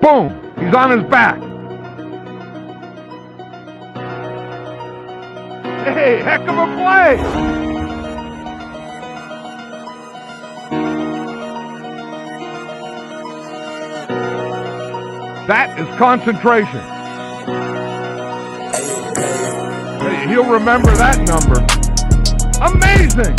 Boom! He's on his back. Hey, heck of a play! That is concentration. Hey, he'll remember that number. Amazing!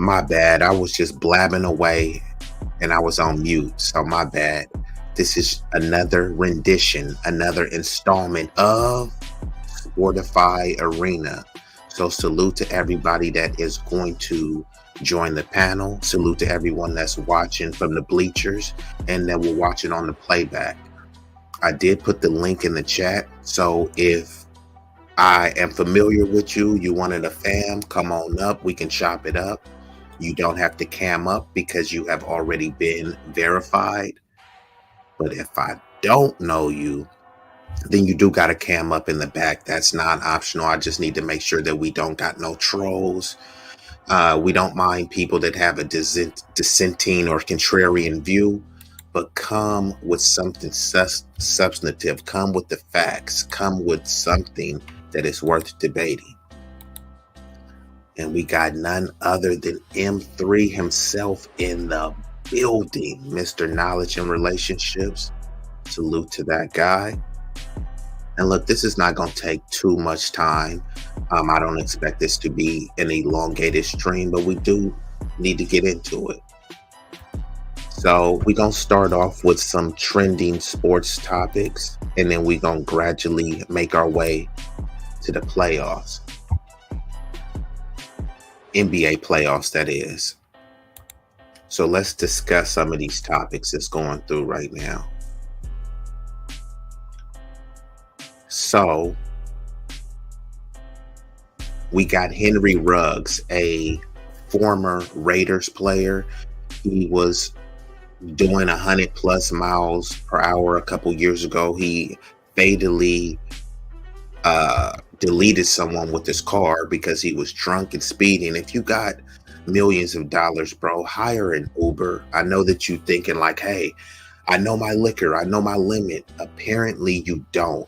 My bad. I was just blabbing away and I was on mute. So my bad. This is another rendition, another installment of Sportify Arena. So salute to everybody that is going to join the panel. Salute to everyone that's watching from the bleachers and that will watch it on the playback. I did put the link in the chat. So if I am familiar with you, you wanted a fam, come on up. We can chop it up. You don't have to cam up because you have already been verified. But if I don't know you, then you do got to cam up in the back. That's non-optional. I just need to make sure that we don't got no trolls. We don't mind people that have a dissenting or contrarian view, but come with something substantive. Come with the facts. Come with something that is worth debating. And we got none other than M3 himself in the building, Mr. Knowledge and Relationships. Salute to that guy. And look, this is not going to take too much time. I don't expect this to be an elongated stream, but we do need to get into it. So we're going to start off with some trending sports topics, and then we're going to gradually make our way to the playoffs. NBA playoffs, that is. So let's discuss some of these topics that's going through right now. So we got Henry Ruggs, a former Raiders player. He was doing 100+ miles per hour a couple years ago. He fatally deleted someone with his car because he was drunk and speeding. If you got millions of dollars, bro, hire an Uber. I know that you thinking like, hey, I know my liquor, I know my limit. Apparently you don't,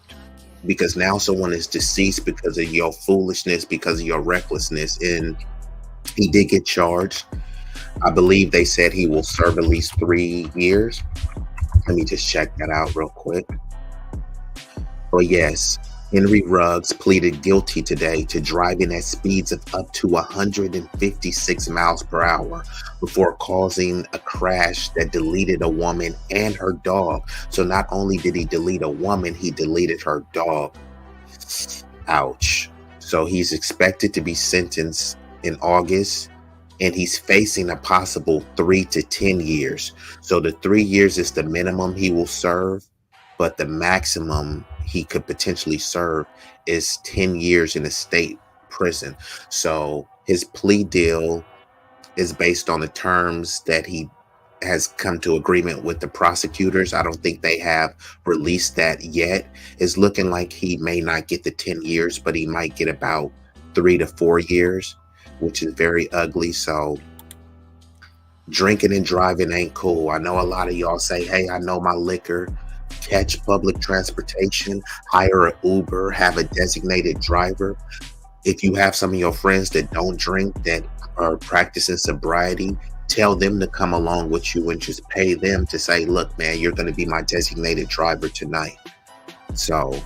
because now someone is deceased because of your foolishness, because of your recklessness. And he did get charged. I believe they said he will serve at least 3 years. Let me just check that out real quick. But yes, Henry Ruggs pleaded guilty today to driving at speeds of up to 156 miles per hour before causing a crash that deleted a woman and her dog. So not only did he delete a woman, he deleted her dog. Ouch. So he's expected to be sentenced in August, and he's facing a possible 3 to 10 years. So the 3 years is the minimum he will serve, but the maximum he could potentially serve is 10 years in a state prison. So his plea deal is based on the terms that he has come to agreement with the prosecutors. I don't think they have released that yet. It's looking like he may not get the 10 years, but he might get about 3 to 4 years, which is very ugly. So drinking and driving ain't cool. I know a lot of y'all say, hey, I know my liquor. Catch public transportation, hire an Uber, have a designated driver. If you have some of your friends that don't drink, that are practicing sobriety, tell them to come along with you and just pay them to say, look, man, you're going to be my designated driver tonight. So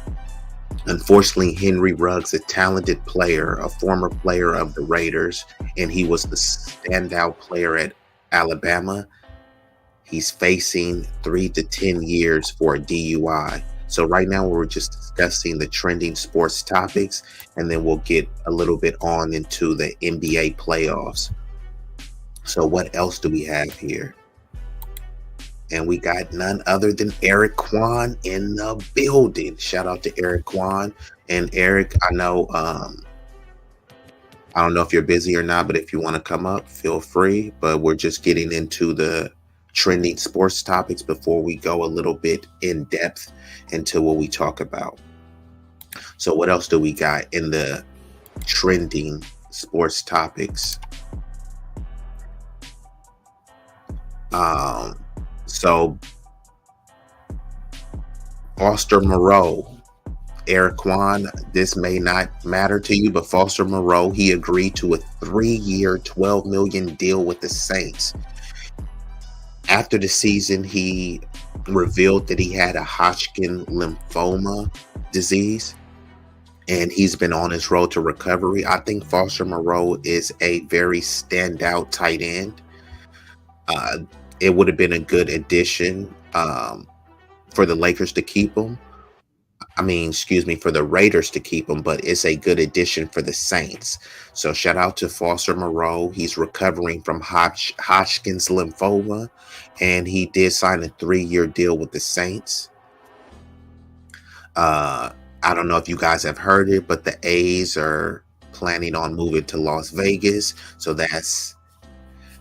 unfortunately, Henry Ruggs, a talented player, a former player of the Raiders, and he was the standout player at Alabama. He's facing 3 to 10 years for a DUI. So right now we're just discussing the trending sports topics, and then we'll get a little bit on into the NBA playoffs. So what else do we have here? And we got none other than Eric Kwan in the building. Shout out to Eric Kwan. And Eric, I know, I don't know if you're busy or not, but if you want to come up, feel free. But we're just getting into the trending sports topics before we go a little bit in depth into what we talk about. So what else do we got in the trending sports topics? So Foster Moreau, Eric Kwan, this may not matter to you, but Foster Moreau, he agreed to a 3-year, $12 million deal with the Saints. After the season, he revealed that he had a Hodgkin lymphoma disease. and he's been on his road to recovery. I think Foster Moreau is a very standout tight end. Uh, it would have been a good addition for the Lakers to keep him. I mean, excuse me, for the Raiders to keep him, but it's a good addition for the Saints. So shout out to Foster Moreau. He's recovering from Hodgkin's lymphoma, and he did sign a 3-year deal with the Saints. I don't know if you guys have heard it, but the A's are planning on moving to Las Vegas. So that's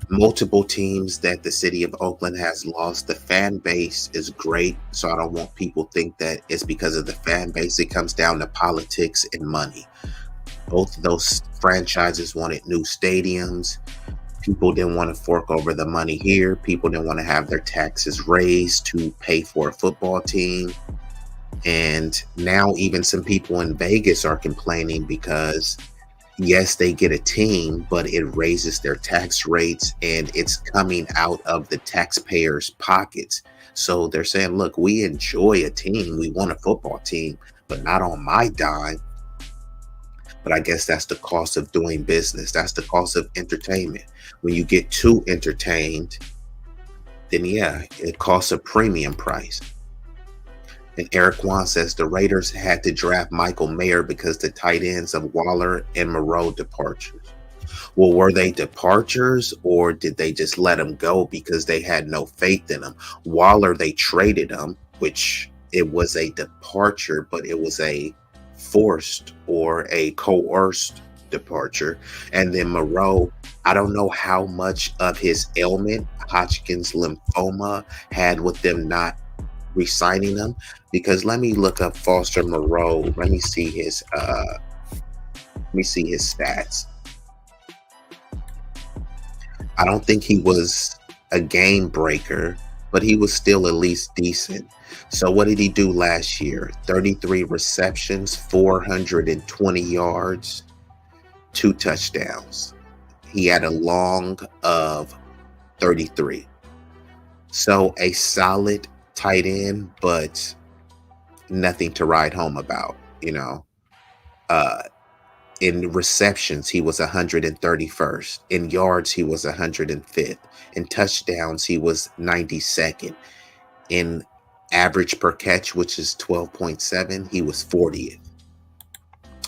multiple teams that the city of Oakland has lost. The fan base is great, so I don't want people to think that it's because of the fan base. It comes down to politics and money. Both of those franchises wanted new stadiums. People didn't want to fork over the money here. People didn't want to have their taxes raised to pay for a football team. And now even some people in Vegas are complaining because yes, they get a team, but it raises their tax rates and it's coming out of the taxpayers' pockets. So they're saying, look, we enjoy a team. We want a football team, but not on my dime. But I guess that's the cost of doing business. That's the cost of entertainment. When you get too entertained, then yeah, it costs a premium price. And Eric Kwan says the Raiders had to draft Michael Mayer because the tight ends of Waller and Moreau departures. Well, were they departures or did they just let him go because they had no faith in him? Waller, they traded him, which it was a departure, but it was a forced or a coerced departure. And then Moreau, I don't know how much of his ailment, Hodgkin's lymphoma, had with them not re-signing him, because let me look up Foster Moreau. Let me see his stats. I don't think he was a game breaker, but he was still at least decent. So what did he do last year? 33 receptions, 420 yards, 2 touchdowns. He had a long of 33. So a solid tight end, but nothing to write home about, you know. In receptions, he was 131st. In yards, he was 105th. In touchdowns, he was 92nd. In average per catch, which is 12.7, he was 40th.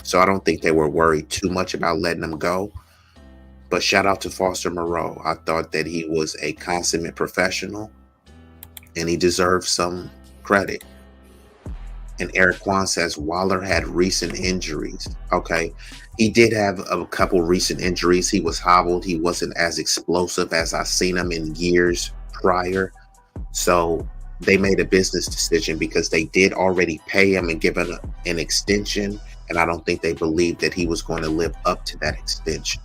So I don't think they were worried too much about letting him go. But shout out to Foster Moreau. I thought that he was a consummate professional and he deserves some credit. And Eric Kwan says Waller had recent injuries. Okay. He did have a couple recent injuries. He was hobbled. He wasn't as explosive as I've seen him in years prior. So they made a business decision because they did already pay him and give him an extension. And I don't think they believed that he was going to live up to that extension.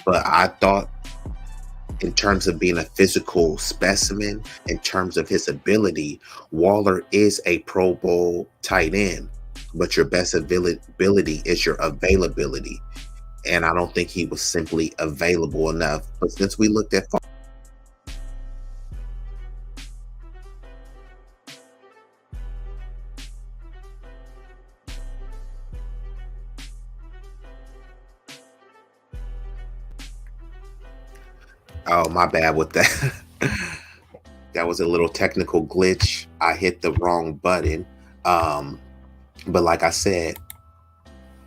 But I thought, in terms of being a physical specimen, in terms of his ability, Waller is a Pro Bowl tight end, but your best ability is your availability. And I don't think he was simply available enough. But since we looked at oh, my bad with that. That was a little technical glitch. I hit the wrong button. But like I said,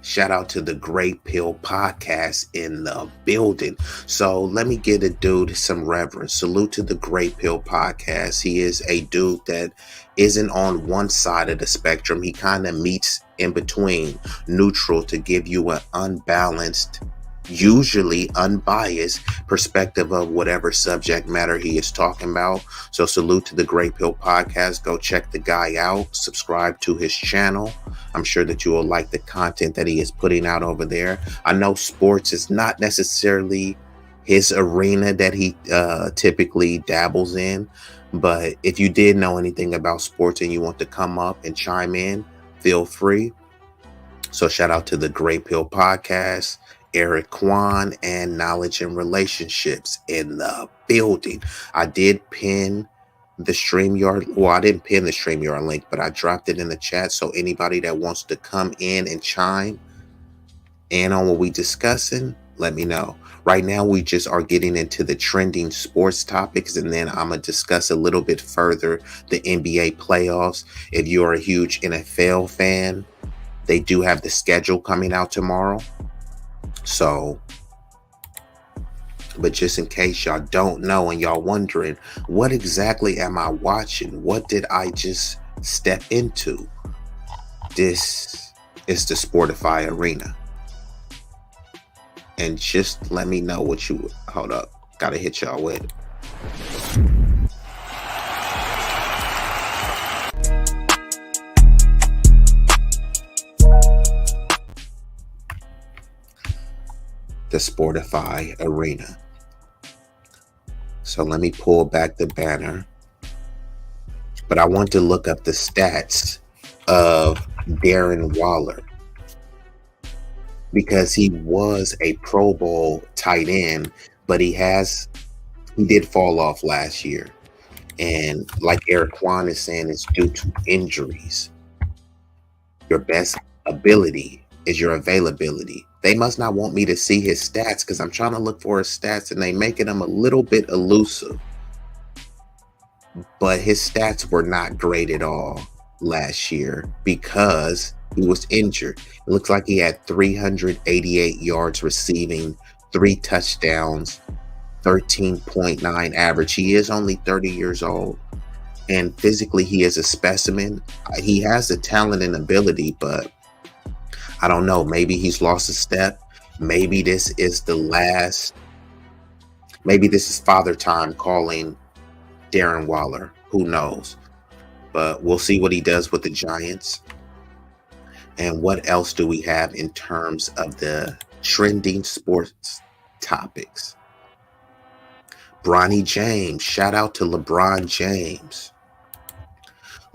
shout out to the Great Pill Podcast in the building. So let me give a dude some reverence. Salute to the Great Pill Podcast. He is a dude that isn't on one side of the spectrum. He kind of meets in between, neutral, to give you an unbalanced, usually unbiased perspective of whatever subject matter he is talking about. So salute to the Great Pill Podcast. Go check the guy out. Subscribe to his channel. I'm sure that you will like the content that he is putting out over there. I know sports is not necessarily his arena that he typically dabbles in, but if you did know anything about sports and you want to come up and chime in, feel free. So shout out to the Great Pill Podcast, Eric Kwan, and Knowledge and Relationships in the building. I did pin the StreamYard. Well, I didn't pin the StreamYard link, but I dropped it in the chat. So anybody that wants to come in and chime in on what we discussing, let me know. Right now, we just are getting into the trending sports topics, and then I'm going to discuss a little bit further the NBA playoffs. If you're a huge NFL fan, they do have the schedule coming out tomorrow. So, but just in case y'all don't know and y'all wondering, what exactly am I watching? What did I just step into? This is the Sportify Arena. And just let me know what you, hold up, gotta hit y'all with. The Sportify Arena. So let me pull back the banner. But I want to look up the stats of Darren Waller, because he was a Pro Bowl tight end, but he did fall off last year. And like Eric Kwan is saying, it's due to injuries. Your best ability is your availability. They must not want me to see his stats, because I'm trying to look for his stats and they making them a little bit elusive. But his stats were not great at all last year because he was injured. It looks like he had 388 yards receiving, 3 touchdowns, 13.9 average. He is only 30 years old. And physically, he is a specimen. He has the talent and ability, but I don't know. Maybe he's lost a step. Maybe this is the last. Maybe this is father time calling Darren Waller. Who knows? But we'll see what he does with the Giants. And what else do we have in terms of the trending sports topics? Bronny James. Shout out to LeBron James.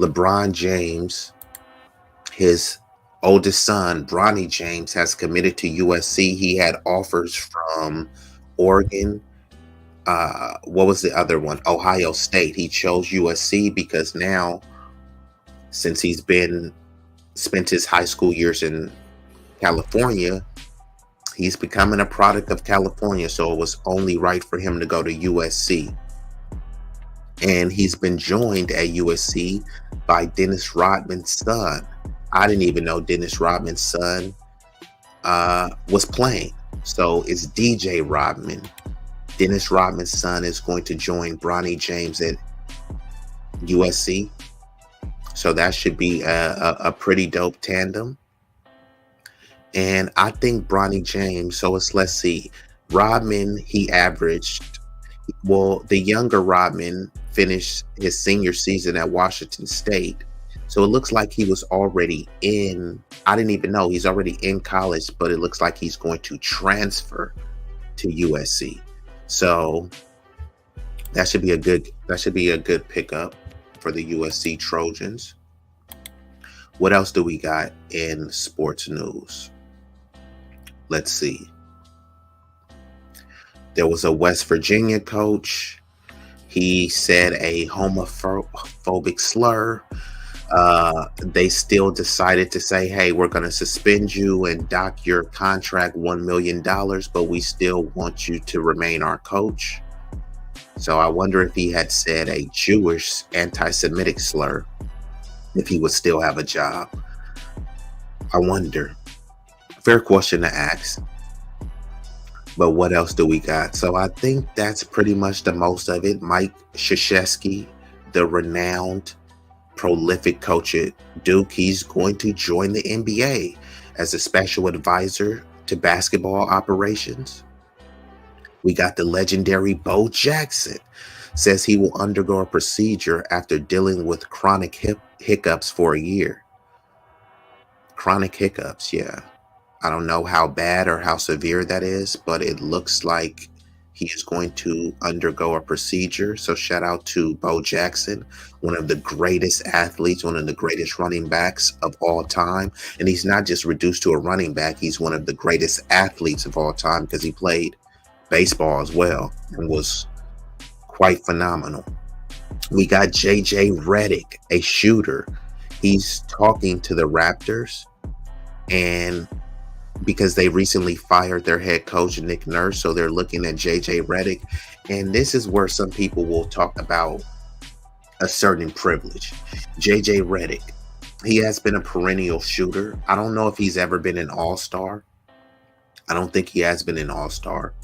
LeBron James, his oldest son, Bronny James, has committed to USC. He had offers from Oregon. What was the other one? Ohio State. He chose USC because now, since he's spent his high school years in California, he's becoming a product of California. So it was only right for him to go to USC. And he's been joined at USC by Dennis Rodman's son. I didn't even know Dennis Rodman's son was playing. So it's DJ Rodman. Dennis Rodman's son is going to join Bronny James at USC. So that should be a pretty dope tandem. And I think Bronny James, let's see. Rodman, he averaged, the younger Rodman finished his senior season at Washington State. So it looks like he was already I didn't even know, he's already in college, but it looks like he's going to transfer to USC. So that should be a good pickup for the USC Trojans. What else do we got in sports news? Let's see. There was a West Virginia coach. He said a homophobic slur. They still decided to say, hey, we're going to suspend you and dock your contract $1 million, but we still want you to remain our coach. So I wonder if he had said a Jewish anti-Semitic slur, if he would still have a job. I wonder. Fair question to ask. But what else do we got? So I think that's pretty much the most of it. Mike Krzyzewski, the renowned, prolific coach at Duke, he's going to join the NBA as a special advisor to basketball operations. We got the legendary Bo Jackson, says he will undergo a procedure after dealing with chronic hiccups for a year. Chronic hiccups, yeah. I don't know how bad or how severe that is, but it looks like he is going to undergo a procedure. So shout out to Bo Jackson, one of the greatest athletes, one of the greatest running backs of all time. And he's not just reduced to a running back. He's one of the greatest athletes of all time because he played baseball as well and was quite phenomenal. We got JJ Redick, a shooter. He's talking to the Raptors, and because they recently fired their head coach Nick Nurse, so they're looking at JJ Redick. And this is where some people will talk about a certain privilege. JJ Redick, he has been a perennial shooter. I don't know if he's ever been an all-star. I don't think he has been an all-star,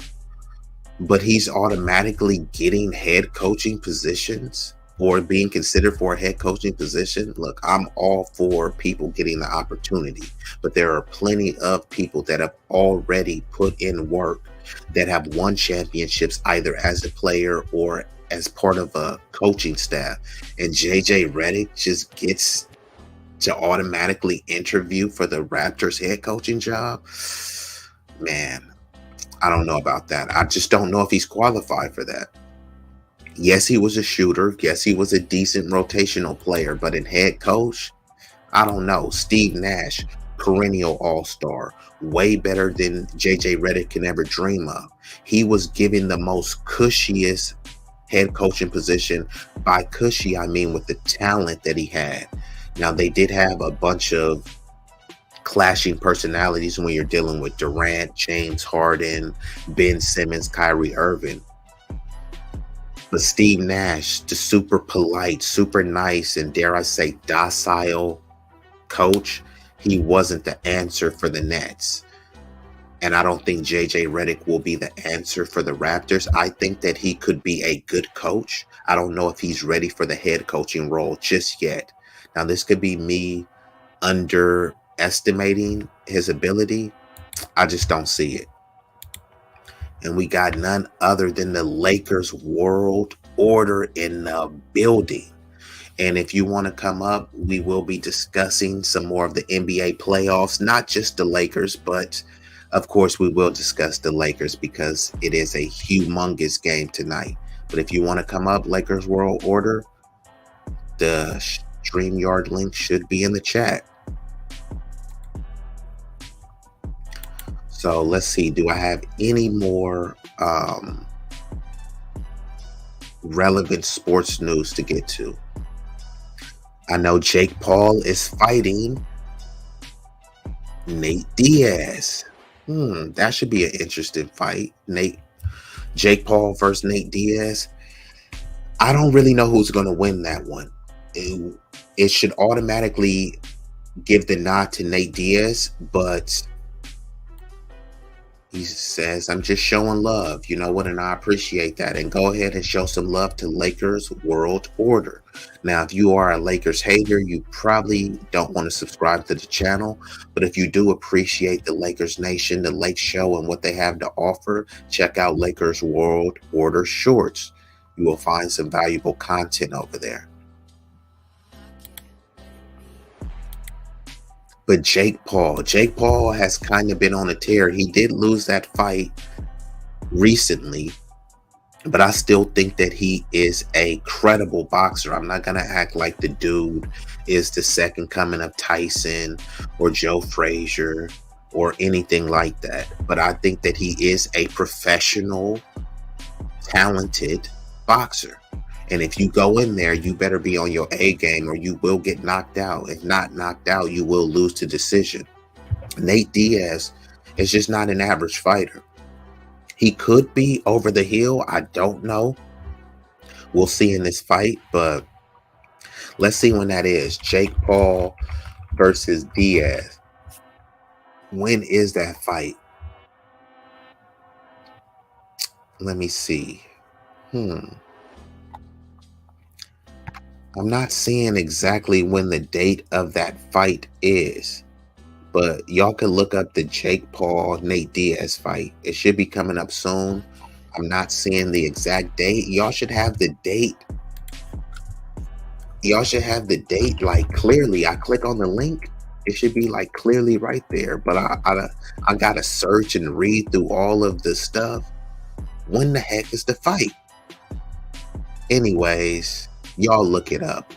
but he's automatically getting head coaching positions or being considered for a head coaching position. Look, I'm all for people getting the opportunity, but there are plenty of people that have already put in work that have won championships either as a player or as part of a coaching staff. And JJ Redick just gets to automatically interview for the Raptors head coaching job. Man, I don't know about that. I just don't know if he's qualified for that. Yes, he was a shooter. Yes, he was a decent rotational player, but in head coach, I don't know. Steve Nash, perennial all-star, way better than JJ Redick can ever dream of. He was given the most cushiest head coaching position. By cushy, I mean with the talent that he had. Now, they did have a bunch of clashing personalities when you're dealing with Durant, James Harden, Ben Simmons, Kyrie Irving. But Steve Nash, the super polite, super nice, and dare I say docile coach, he wasn't the answer for the Nets. And I don't think JJ Redick will be the answer for the Raptors. I think that he could be a good coach. I don't know if he's ready for the head coaching role just yet. Now, this could be me underestimating his ability. I just don't see it. And we got none other than the Lakers world order in the building. And if you want to come up, we will be discussing some more of the NBA playoffs, not just the Lakers, but of course we will discuss the Lakers because it is a humongous game tonight. But if you want to come up, Lakers world order, the StreamYard link should be in the chat. So let's see, do I have any more relevant sports news to get to? I know Jake Paul is fighting Nate Diaz. That should be an interesting fight. Jake Paul versus Nate Diaz. I don't really know who's going to win that one. It should automatically give the nod to Nate Diaz, but he says, I'm just showing love. You know what? And I appreciate that. And go ahead and show some love to Lakers World Order. Now, if you are a Lakers hater, you probably don't want to subscribe to the channel. But if you do appreciate the Lakers Nation, the Lake Show, and what they have to offer, check out Lakers World Order Shorts. You will find some valuable content over there. But Jake Paul has kind of been on a tear. He did lose that fight recently, but I still think that he is a credible boxer. I'm not going to act like the dude is the second coming of Tyson or Joe Frazier or anything like that. But I think that he is a professional, talented boxer. And if you go in there, you better be on your A game or you will get knocked out. If not knocked out, you will lose to decision. Nate Diaz is just not an average fighter. He could be over the hill. I don't know. We'll see in this fight, but let's see when that is. Jake Paul versus Diaz. When is that fight? Let me see. I'm not seeing exactly when the date of that fight is, but y'all can look up the Jake Paul Nate Diaz fight. It should be coming up soon. I'm not seeing the exact date. Y'all should have the date. Y'all should have the date like clearly. I click on the link. It should be like clearly right there. But I gotta search and read through all of the stuff. When the heck is the fight? Anyways, y'all look it up.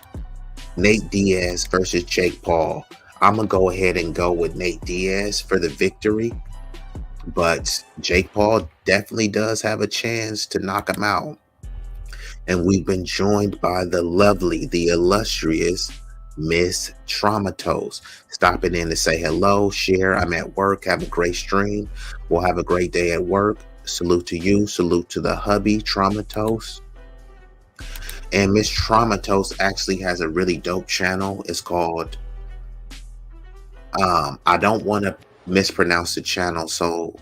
Nate Diaz versus Jake Paul. I'm going to go ahead and go with Nate Diaz for the victory. But Jake Paul definitely does have a chance to knock him out. And we've been joined by the lovely, the illustrious Miss Traumatos, stopping in to say hello, share. I'm at work. Have a great stream. We'll have a great day at work. Salute to you. Salute to the hubby, Traumatos. And Miss Traumatos actually has a really dope channel. It's called, I don't want to mispronounce the channel. So,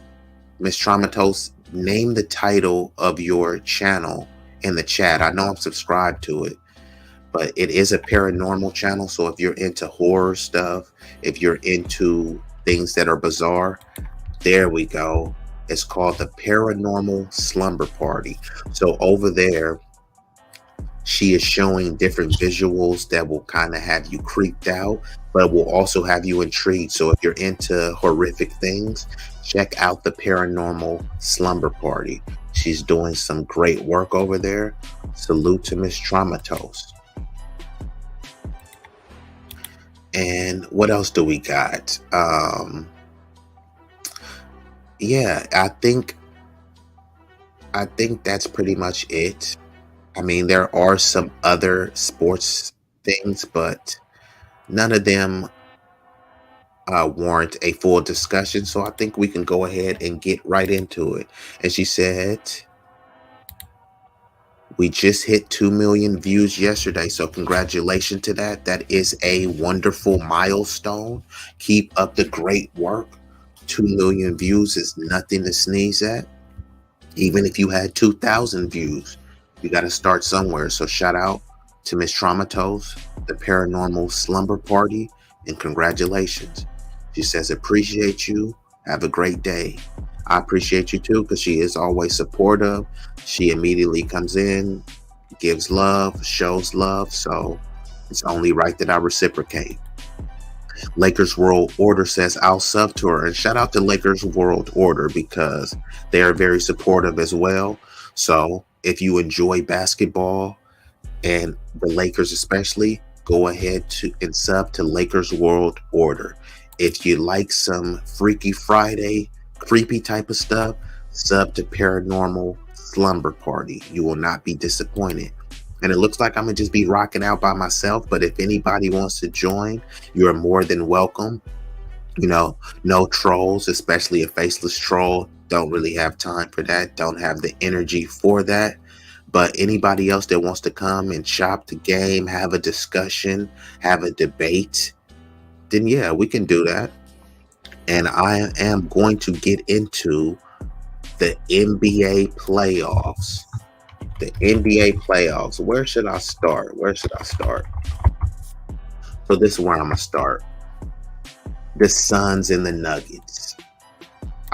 Miss Traumatos, name the title of your channel in the chat. I know I'm subscribed to it, but it is a paranormal channel. So if you're into horror stuff, if you're into things that are bizarre, there we go. It's called the Paranormal Slumber Party. So over there, she is showing different visuals that will kind of have you creeped out, but will also have you intrigued. So if you're into horrific things, check out the Paranormal Slumber Party. She's doing some great work over there. Salute to Miss Traumatos. And what else do we got? Yeah, I think that's pretty much it. I mean, there are some other sports things, but none of them warrant a full discussion. So I think we can go ahead and get right into it. And she said, we just hit 2 million views yesterday. So congratulations to that. That is a wonderful milestone. Keep up the great work. 2 million views is nothing to sneeze at. Even if you had 2,000 views, you got to start somewhere. So shout out to Miss Traumatos, the Paranormal Slumber Party, and congratulations. She says, appreciate you. Have a great day. I appreciate you too, because she is always supportive. She immediately comes in, gives love, shows love. So it's only right that I reciprocate. Lakers World Order says, I'll sub to her. And shout out to Lakers World Order, because they are very supportive as well. So if you enjoy basketball and the Lakers especially, go ahead and sub to Lakers World Order. If you like some Freaky Friday, creepy type of stuff, sub to Paranormal Slumber Party. You will not be disappointed. And it looks like I'm going to just be rocking out by myself. But if anybody wants to join, you're more than welcome. You know, no trolls, especially a faceless troll. Don't really have time for that. Don't have the energy for that. But anybody else that wants to come and chop the game, have a discussion, have a debate, then yeah, we can do that. And I am going to get into the NBA playoffs. The NBA playoffs. Where should I start? So this is where I'm going to start. The Suns and the Nuggets.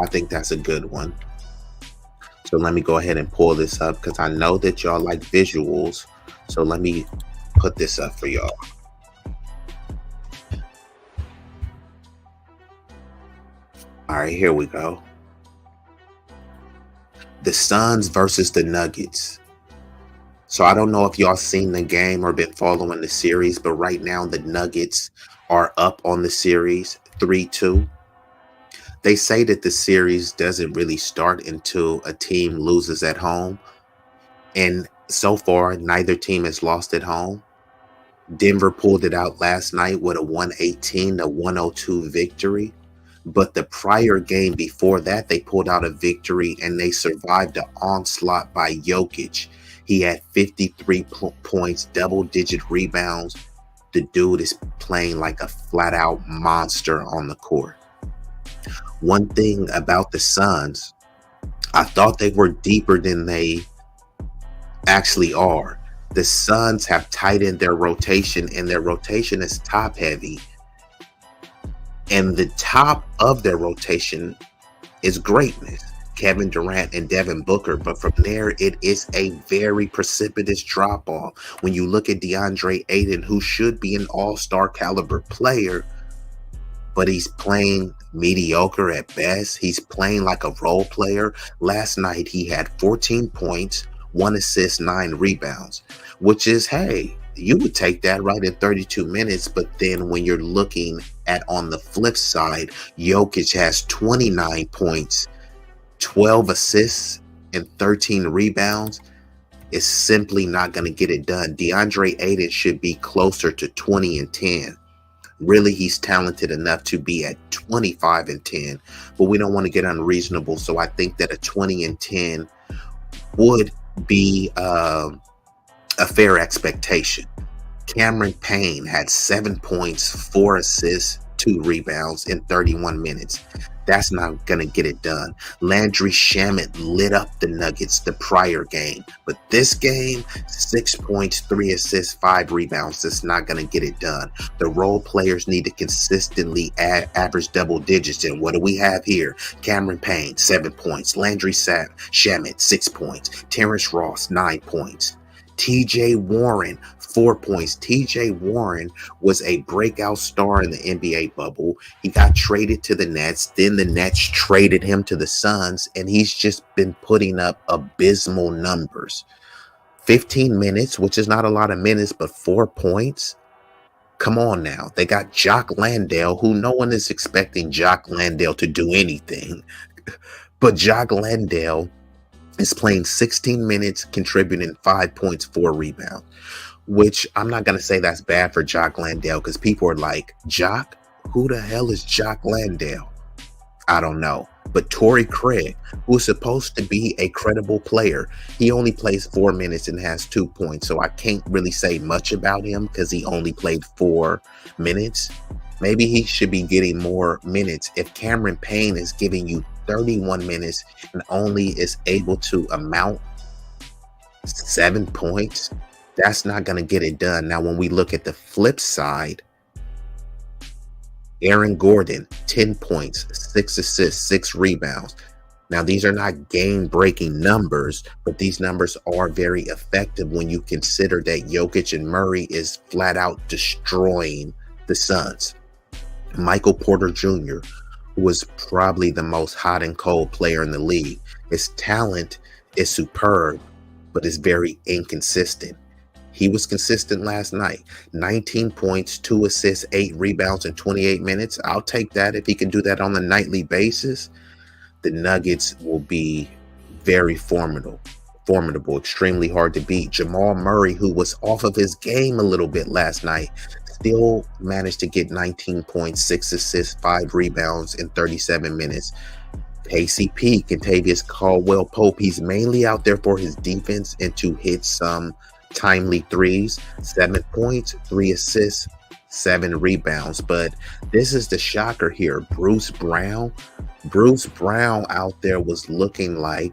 I think that's a good one. So let me go ahead and pull this up, because I know that y'all like visuals. So let me put this up for y'all. All right, here we go. The Suns versus the Nuggets. So I don't know if y'all seen the game or been following the series, but right now the Nuggets are up on the series 3-2. They say that the series doesn't really start until a team loses at home. And so far, neither team has lost at home. Denver pulled it out last night with a 118-102 victory. But the prior game before that, they pulled out a victory and they survived the onslaught by Jokic. He had 53 points, double-digit rebounds. The dude is playing like a flat-out monster on the court. One thing about the Suns, I thought they were deeper than they actually are. The Suns have tightened their rotation, and their rotation is top-heavy. And the top of their rotation is greatness. Kevin Durant and Devin Booker. But from there, it is a very precipitous drop-off. When you look at DeAndre Ayton, who should be an all-star caliber player, but he's playing mediocre at best. He's playing like a role player. Last night, he had 14 points, 1 assist, 9 rebounds, which is, hey, you would take that right in 32 minutes. But then when you're looking at on the flip side, Jokic has 29 points, 12 assists, and 13 rebounds. is simply not going to get it done. DeAndre Ayton should be closer to 20 and 10. Really, he's talented enough to be at 25 and 10, but we don't want to get unreasonable. So I think that a 20 and 10 would be a fair expectation. Cameron Payne had 7 points, 4 assists, 2 rebounds in 31 minutes. That's not going to get it done. Landry Shamet lit up the Nuggets the prior game, but this game, 6 points, 3 assists, 5 rebounds. That's not going to get it done. The role players need to consistently average double digits. And what do we have here? Cameron Payne, 7 points. Landry Shamet, 6 points. Terrence Ross, 9 points. TJ Warren, 4 points. TJ Warren was a breakout star in the NBA bubble. He got traded to the Nets. Then the Nets traded him to the Suns, and he's just been putting up abysmal numbers. 15 minutes, which is not a lot of minutes, but 4 points. Come on now. They got Jock Landale, who no one is expecting Jock Landale to do anything. But Jock Landale is playing 16 minutes, contributing 5 points, 4 rebounds, which I'm not going to say that's bad for Jock Landale, because people are like, Jock? Who the hell is Jock Landale? I don't know. But Torrey Craig, who's supposed to be a credible player, he only plays 4 minutes and has 2 points. So I can't really say much about him because he only played 4 minutes. Maybe he should be getting more minutes. If Cameron Payne is giving you 31 minutes and only is able to amount 7 points, that's not going to get it done. Now, when we look at the flip side, Aaron Gordon, 10 points, 6 assists, 6 rebounds. Now, these are not game-breaking numbers, but these numbers are very effective when you consider that Jokic and Murray is flat out destroying the Suns. Michael Porter Jr., who was probably the most hot and cold player in the league. His talent is superb, but is very inconsistent. He was consistent last night. 19 points, 2 assists, 8 rebounds in 28 minutes. I'll take that. If he can do that on a nightly basis, the Nuggets will be very formidable, extremely hard to beat. Jamal Murray, who was off of his game a little bit last night, still managed to get 19 points, 6 assists, 5 rebounds in 37 minutes. KCP, Kentavious Caldwell-Pope, he's mainly out there for his defense and to hit some timely threes. 7 points, 3 assists, 7 rebounds. But this is the shocker here. Bruce Brown out there was looking like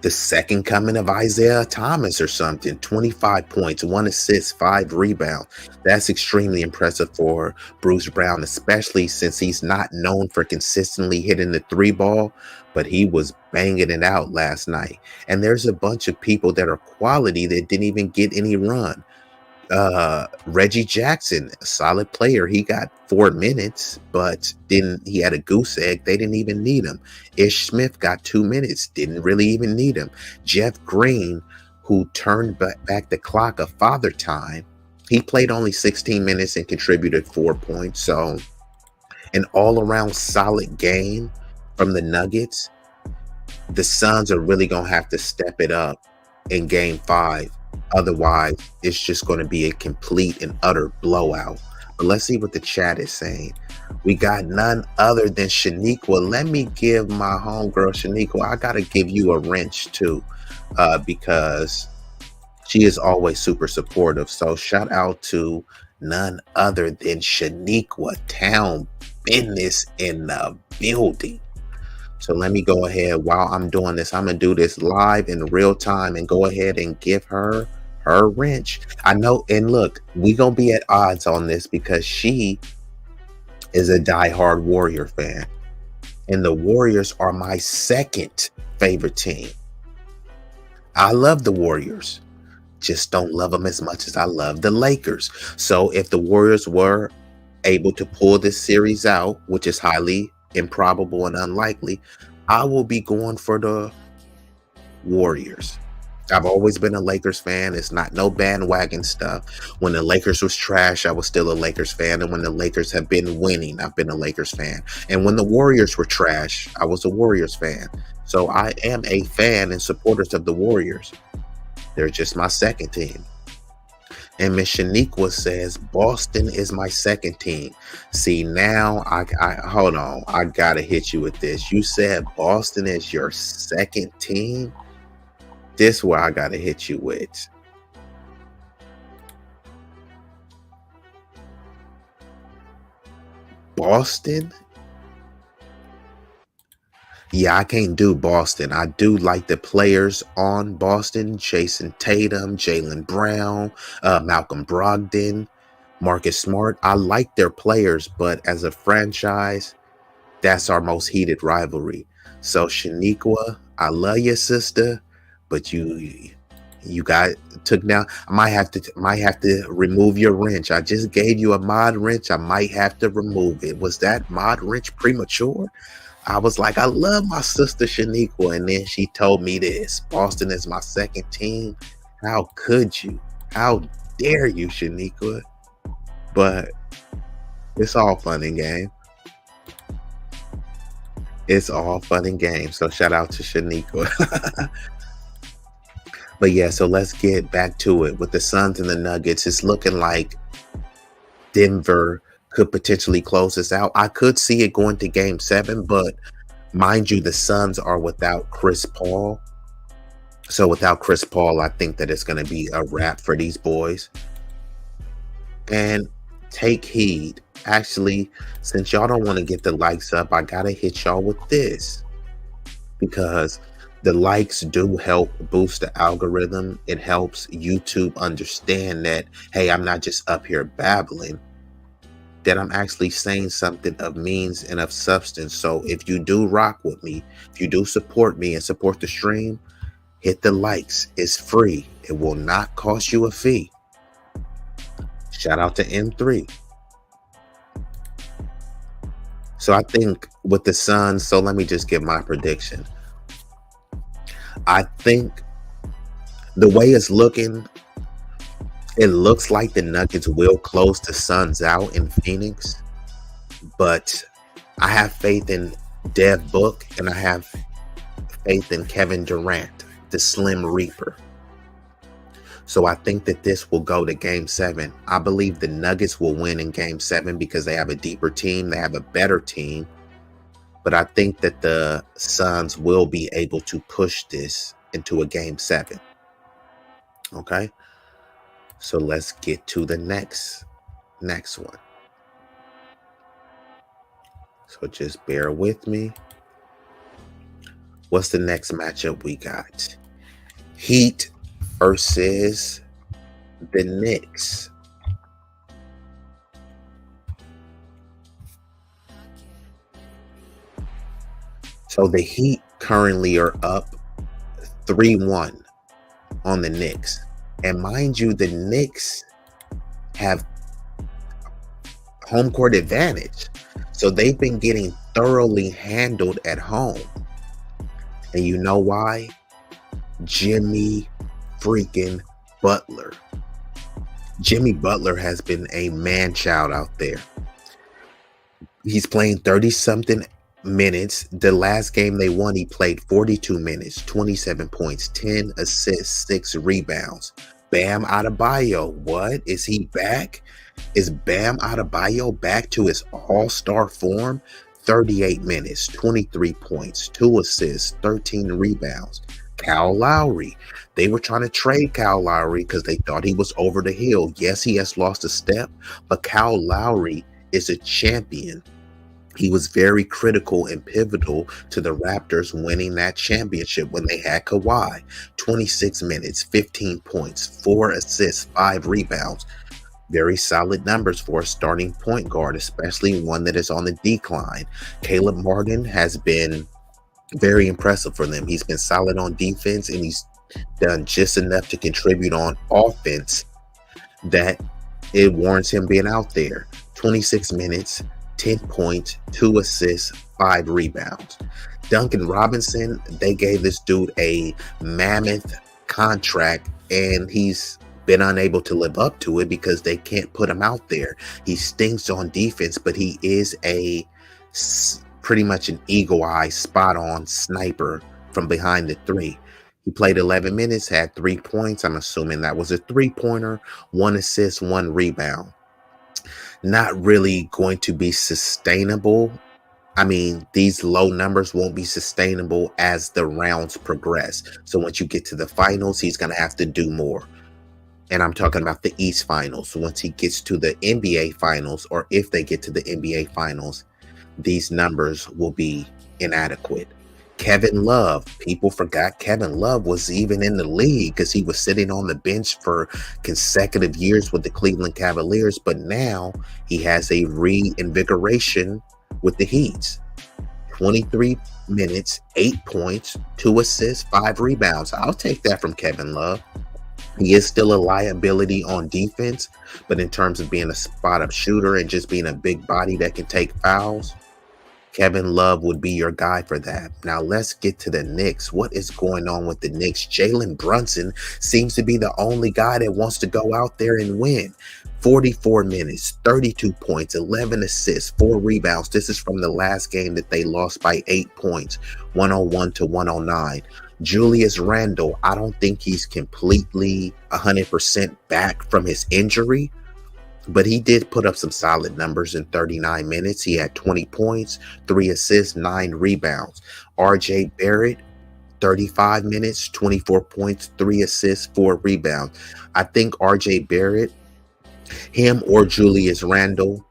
the second coming of Isaiah Thomas or something. 25 points, 1 assist, 5 rebounds. That's extremely impressive for Bruce Brown, especially since he's not known for consistently hitting the 3 ball, but he was banging it out last night. And there's a bunch of people that are quality that didn't even get any run. Reggie Jackson, a solid player. He got 4 minutes, but he had a goose egg. They didn't even need him. Ish Smith got 2 minutes, didn't really even need him. Jeff Green, who turned back the clock of Father Time, he played only 16 minutes and contributed 4 points. So an all-around solid game from the Nuggets. The Suns are really going to have to step it up in game 5. Otherwise, it's just going to be a complete and utter blowout. But let's see what the chat is saying. We got none other than Shaniqua. Let me give my homegirl Shaniqua, I got to give you a wrench too, because she is always super supportive. So shout out to none other than Shaniqua. Town business in the building. So let me go ahead while I'm doing this. I'm going to do this live in real time and go ahead and give her wrench. I know. And look, we going to be at odds on this because she is a diehard Warrior fan. And the Warriors are my second favorite team. I love the Warriors. Just don't love them as much as I love the Lakers. So if the Warriors were able to pull this series out, which is highly improbable and unlikely, I will be going for the Warriors. I've always been a Lakers fan. It's not no bandwagon stuff. When the Lakers was trash, I was still a Lakers fan. And when the Lakers have been winning, I've been a Lakers fan. And when the Warriors were trash, I was a Warriors fan. So I am a fan and supporters of the Warriors. They're just my second team. And Miss Shaniqua says, Boston is my second team. See, now I hold on. I gotta hit you with this. You said Boston is your second team. This is where I gotta hit you with. Boston? Yeah, I can't do Boston. I do like the players on Boston: Jason Tatum, Jaylen Brown, Malcolm Brogdon, Marcus Smart. I like their players, but as a franchise, that's our most heated rivalry. So Shaniqua, I love your sister, but you got took down. I might have to remove your wrench. I just gave you a mod wrench. I might have to remove it. Was that mod wrench premature? I was like, I love my sister Shaniqua, and then she told me this. Boston is my second team. How could you? How dare you, Shaniqua? But it's all fun and game. It's all fun and game. So shout out to Shaniqua. But yeah, so let's get back to it. With the Suns and the Nuggets, it's looking like Denver could potentially close this out. I could see it going to game 7, but mind you, the Suns are without Chris Paul. So without Chris Paul, I think that it's going to be a wrap for these boys. And take heed. Actually, since y'all don't want to get the likes up, I got to hit y'all with this. Because the likes do help boost the algorithm. It helps YouTube understand that, hey, I'm not just up here babbling, that I'm actually saying something of means and of substance. So if you do rock with me, if you do support me and support the stream, hit the likes. It's free. It will not cost you a fee. Shout out to M3. So I think with the Suns, so let me just give my prediction. I think the way it's looking, it looks like the Nuggets will close the Suns out in Phoenix, but I have faith in Dev Book and I have faith in Kevin Durant, the Slim Reaper. So I think that this will go to game 7. I believe the Nuggets will win in game 7 because they have a deeper team. They have a better team. But I think that the Suns will be able to push this into a game 7. Okay. So let's get to the next one. So just bear with me. What's the next matchup we got? Heat versus the Knicks. So the Heat currently are up 3-1 on the Knicks. And mind you, the Knicks have home court advantage. So they've been getting thoroughly handled at home. And you know why? Jimmy freaking Butler. Jimmy Butler has been a man-child out there. He's playing 30-something minutes. The last game they won, he played 42 minutes, 27 points, 10 assists, 6 rebounds. Bam Adebayo, what? Is he back? Is Bam Adebayo back to his all-star form? 38 minutes, 23 points, 2 assists, 13 rebounds. Kyle Lowry. They were trying to trade Kyle Lowry because they thought he was over the hill. Yes, he has lost a step, but Kyle Lowry is a champion. He was very critical and pivotal to the Raptors winning that championship when they had Kawhi. 26 minutes, 15 points, 4 assists, 5 rebounds. Very solid numbers for a starting point guard, especially one that is on the decline. Caleb Martin has been very impressive for them. He's been solid on defense, and he's done just enough to contribute on offense that it warrants him being out there. 26 minutes, 10 points, 2 assists, 5 rebounds. Duncan Robinson, they gave this dude a mammoth contract, and he's been unable to live up to it because they can't put him out there. He stinks on defense, but he is a pretty much an eagle eye, spot on sniper from behind the 3. He played 11 minutes, had 3 points. I'm assuming that was a 3-pointer, 1 assist, 1 rebound. Not really going to be sustainable. I mean, these low numbers won't be sustainable as the rounds progress. So once you get to the finals, he's going to have to do more. And I'm talking about the East Finals. So once he gets to the NBA Finals, or if they get to the NBA Finals, these numbers will be inadequate. Kevin Love, people forgot Kevin Love was even in the league because he was sitting on the bench for consecutive years with the Cleveland Cavaliers, but now he has a reinvigoration with the Heat. 23 minutes, 8 points, 2 assists, 5 rebounds. I'll take that from Kevin Love. He is still a liability on defense, but in terms of being a spot-up shooter and just being a big body that can take fouls, Kevin Love would be your guy for that. Now let's get to the Knicks. What is going on with the Knicks? Jalen Brunson seems to be the only guy that wants to go out there and win. 44 minutes, 32 points, 11 assists, 4 rebounds. This is from the last game that they lost by 8 points, 101-109. Julius Randle, I don't think he's completely 100% back from his injury, but he did put up some solid numbers in 39 minutes. He had 20 points, 3 assists, 9 rebounds. RJ Barrett, 35 minutes, 24 points, 3 assists, 4 rebounds. I think RJ Barrett, him or Julius Randle,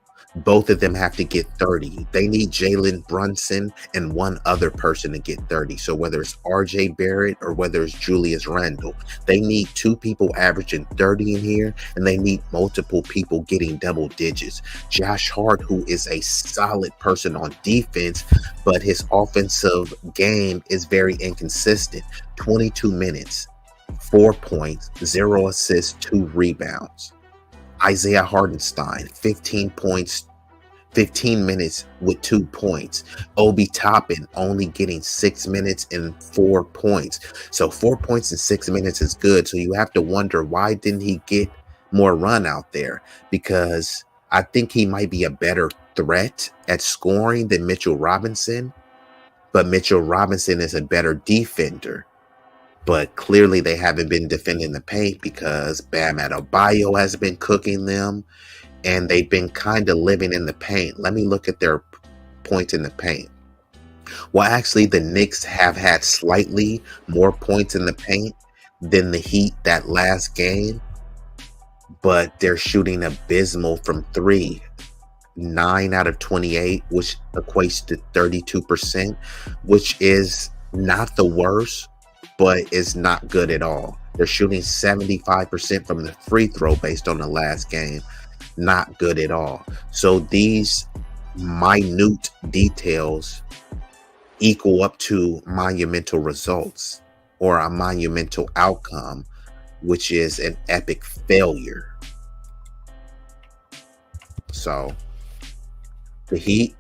both of them have to get 30. They need Jalen Brunson and one other person to get 30. So whether it's RJ Barrett or whether it's Julius Randle, they need 2 people averaging 30 in here, and they need multiple people getting double digits. Josh Hart, who is a solid person on defense, but his offensive game is very inconsistent. 22 minutes, 4 points, 0 assists, 2 rebounds. Isaiah Hartenstein, 15 points, 15 minutes with 2 points. Obi Toppin only getting 6 minutes and 4 points. So 4 points in 6 minutes is good. So you have to wonder, why didn't he get more run out there? Because I think he might be a better threat at scoring than Mitchell Robinson. But Mitchell Robinson is a better defender. But clearly they haven't been defending the paint because Bam Adebayo has been cooking them, and they've been kind of living in the paint. Let me look at their points in the paint. Well, actually, the Knicks have had slightly more points in the paint than the Heat that last game, but they're shooting abysmal from 3. 9 out of 28, which equates to 32%, which is not the worst, but is not good at all. They're shooting 75% from the free throw based on the last game. Not good at all. So these minute details equal up to monumental results or a monumental outcome, which is an epic failure. So the Heat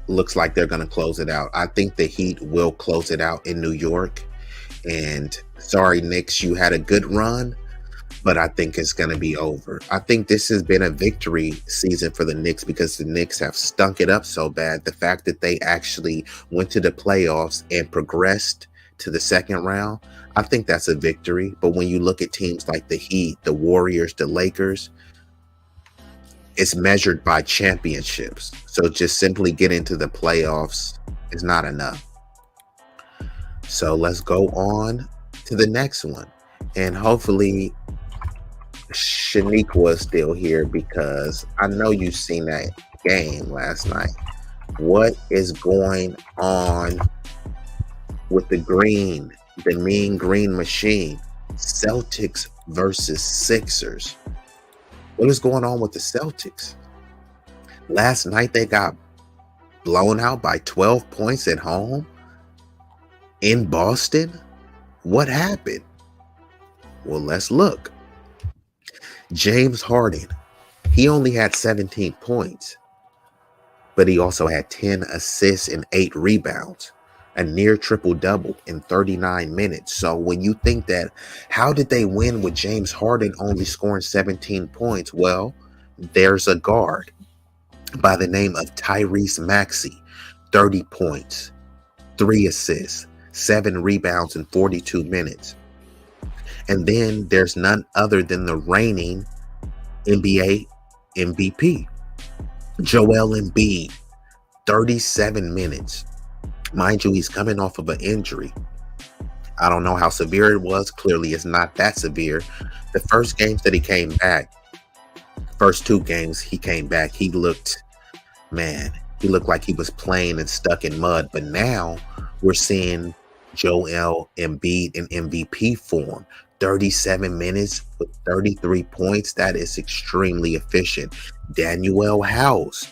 looks like they're going to close it out. I think the Heat will close it out in New York. And sorry, Knicks, you had a good run, but I think it's going to be over. I think this has been a victory season for the Knicks because the Knicks have stunk it up so bad. The fact that they actually went to the playoffs and progressed to the second round, I think that's a victory. But when you look at teams like the Heat, the Warriors, the Lakers, it's measured by championships. So just simply getting to the playoffs is not enough. So let's go on to the next one. And hopefully Shaniqua is still here because I know you've seen that game last night. What is going on with the mean green machine? Celtics versus Sixers. What is going on with the Celtics? Last night they got blown out by 12 points at home in Boston. What happened? Well, let's look. James Harden, he only had 17 points, but he also had 10 assists and 8 rebounds, a near triple-double in 39 minutes. So when you think that, how did they win with James Harden only scoring 17 points? Well, there's a guard by the name of Tyrese Maxey, 30 points, 3 assists, 7 rebounds in 42 minutes. And then there's none other than the reigning NBA MVP, Joel Embiid, 37 minutes. Mind you, he's coming off of an injury. I don't know how severe it was. Clearly, it's not that severe. The first games that he came back, first 2 games he came back, he looked like he was playing and stuck in mud. But now we're seeing Joel Embiid in MVP form. 37 minutes with 33 points. That is extremely efficient. Daniel House.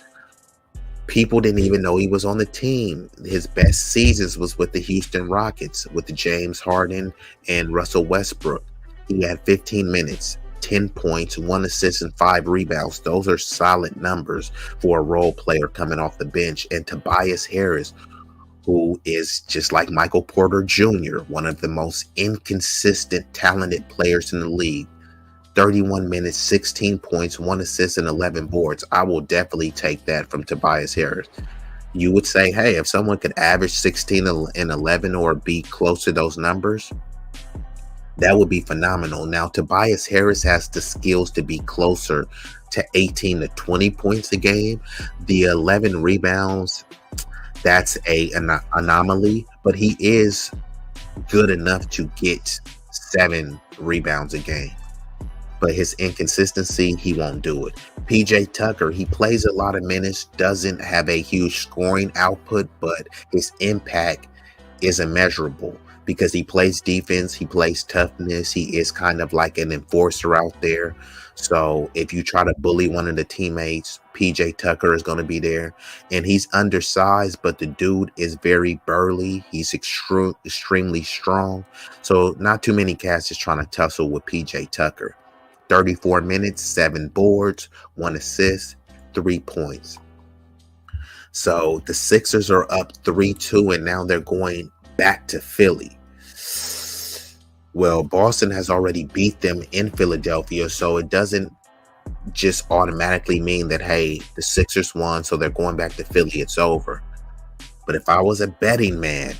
People didn't even know he was on the team. His best seasons was with the Houston Rockets, with James Harden and Russell Westbrook. He had 15 minutes, 10 points, 1 assist, and 5 rebounds. Those are solid numbers for a role player coming off the bench. And Tobias Harris, who is just like Michael Porter Jr., one of the most inconsistent, talented players in the league. 31 minutes, 16 points, 1 assist, and 11 boards. I will definitely take that from Tobias Harris. You would say, hey, if someone could average 16 and 11 or be close to those numbers, that would be phenomenal. Now, Tobias Harris has the skills to be closer to 18 to 20 points a game. The 11 rebounds, that's an anomaly, but he is good enough to get 7 rebounds a game. But his inconsistency, he won't do it. PJ Tucker, he plays a lot of minutes, doesn't have a huge scoring output, but his impact is immeasurable because he plays defense, he plays toughness, he is kind of like an enforcer out there. So if you try to bully one of the teammates, PJ Tucker is going to be there. And he's undersized, but the dude is very burly. He's extremely strong. So not too many cats is trying to tussle with PJ Tucker. 34 minutes, 7 boards, 1 assist, 3 points. So the Sixers are up 3-2, and now they're going back to Philly. Well, Boston has already beat them in Philadelphia, so it doesn't just automatically mean that, hey, the Sixers won, so they're going back to Philly, it's over. But if I was a betting man,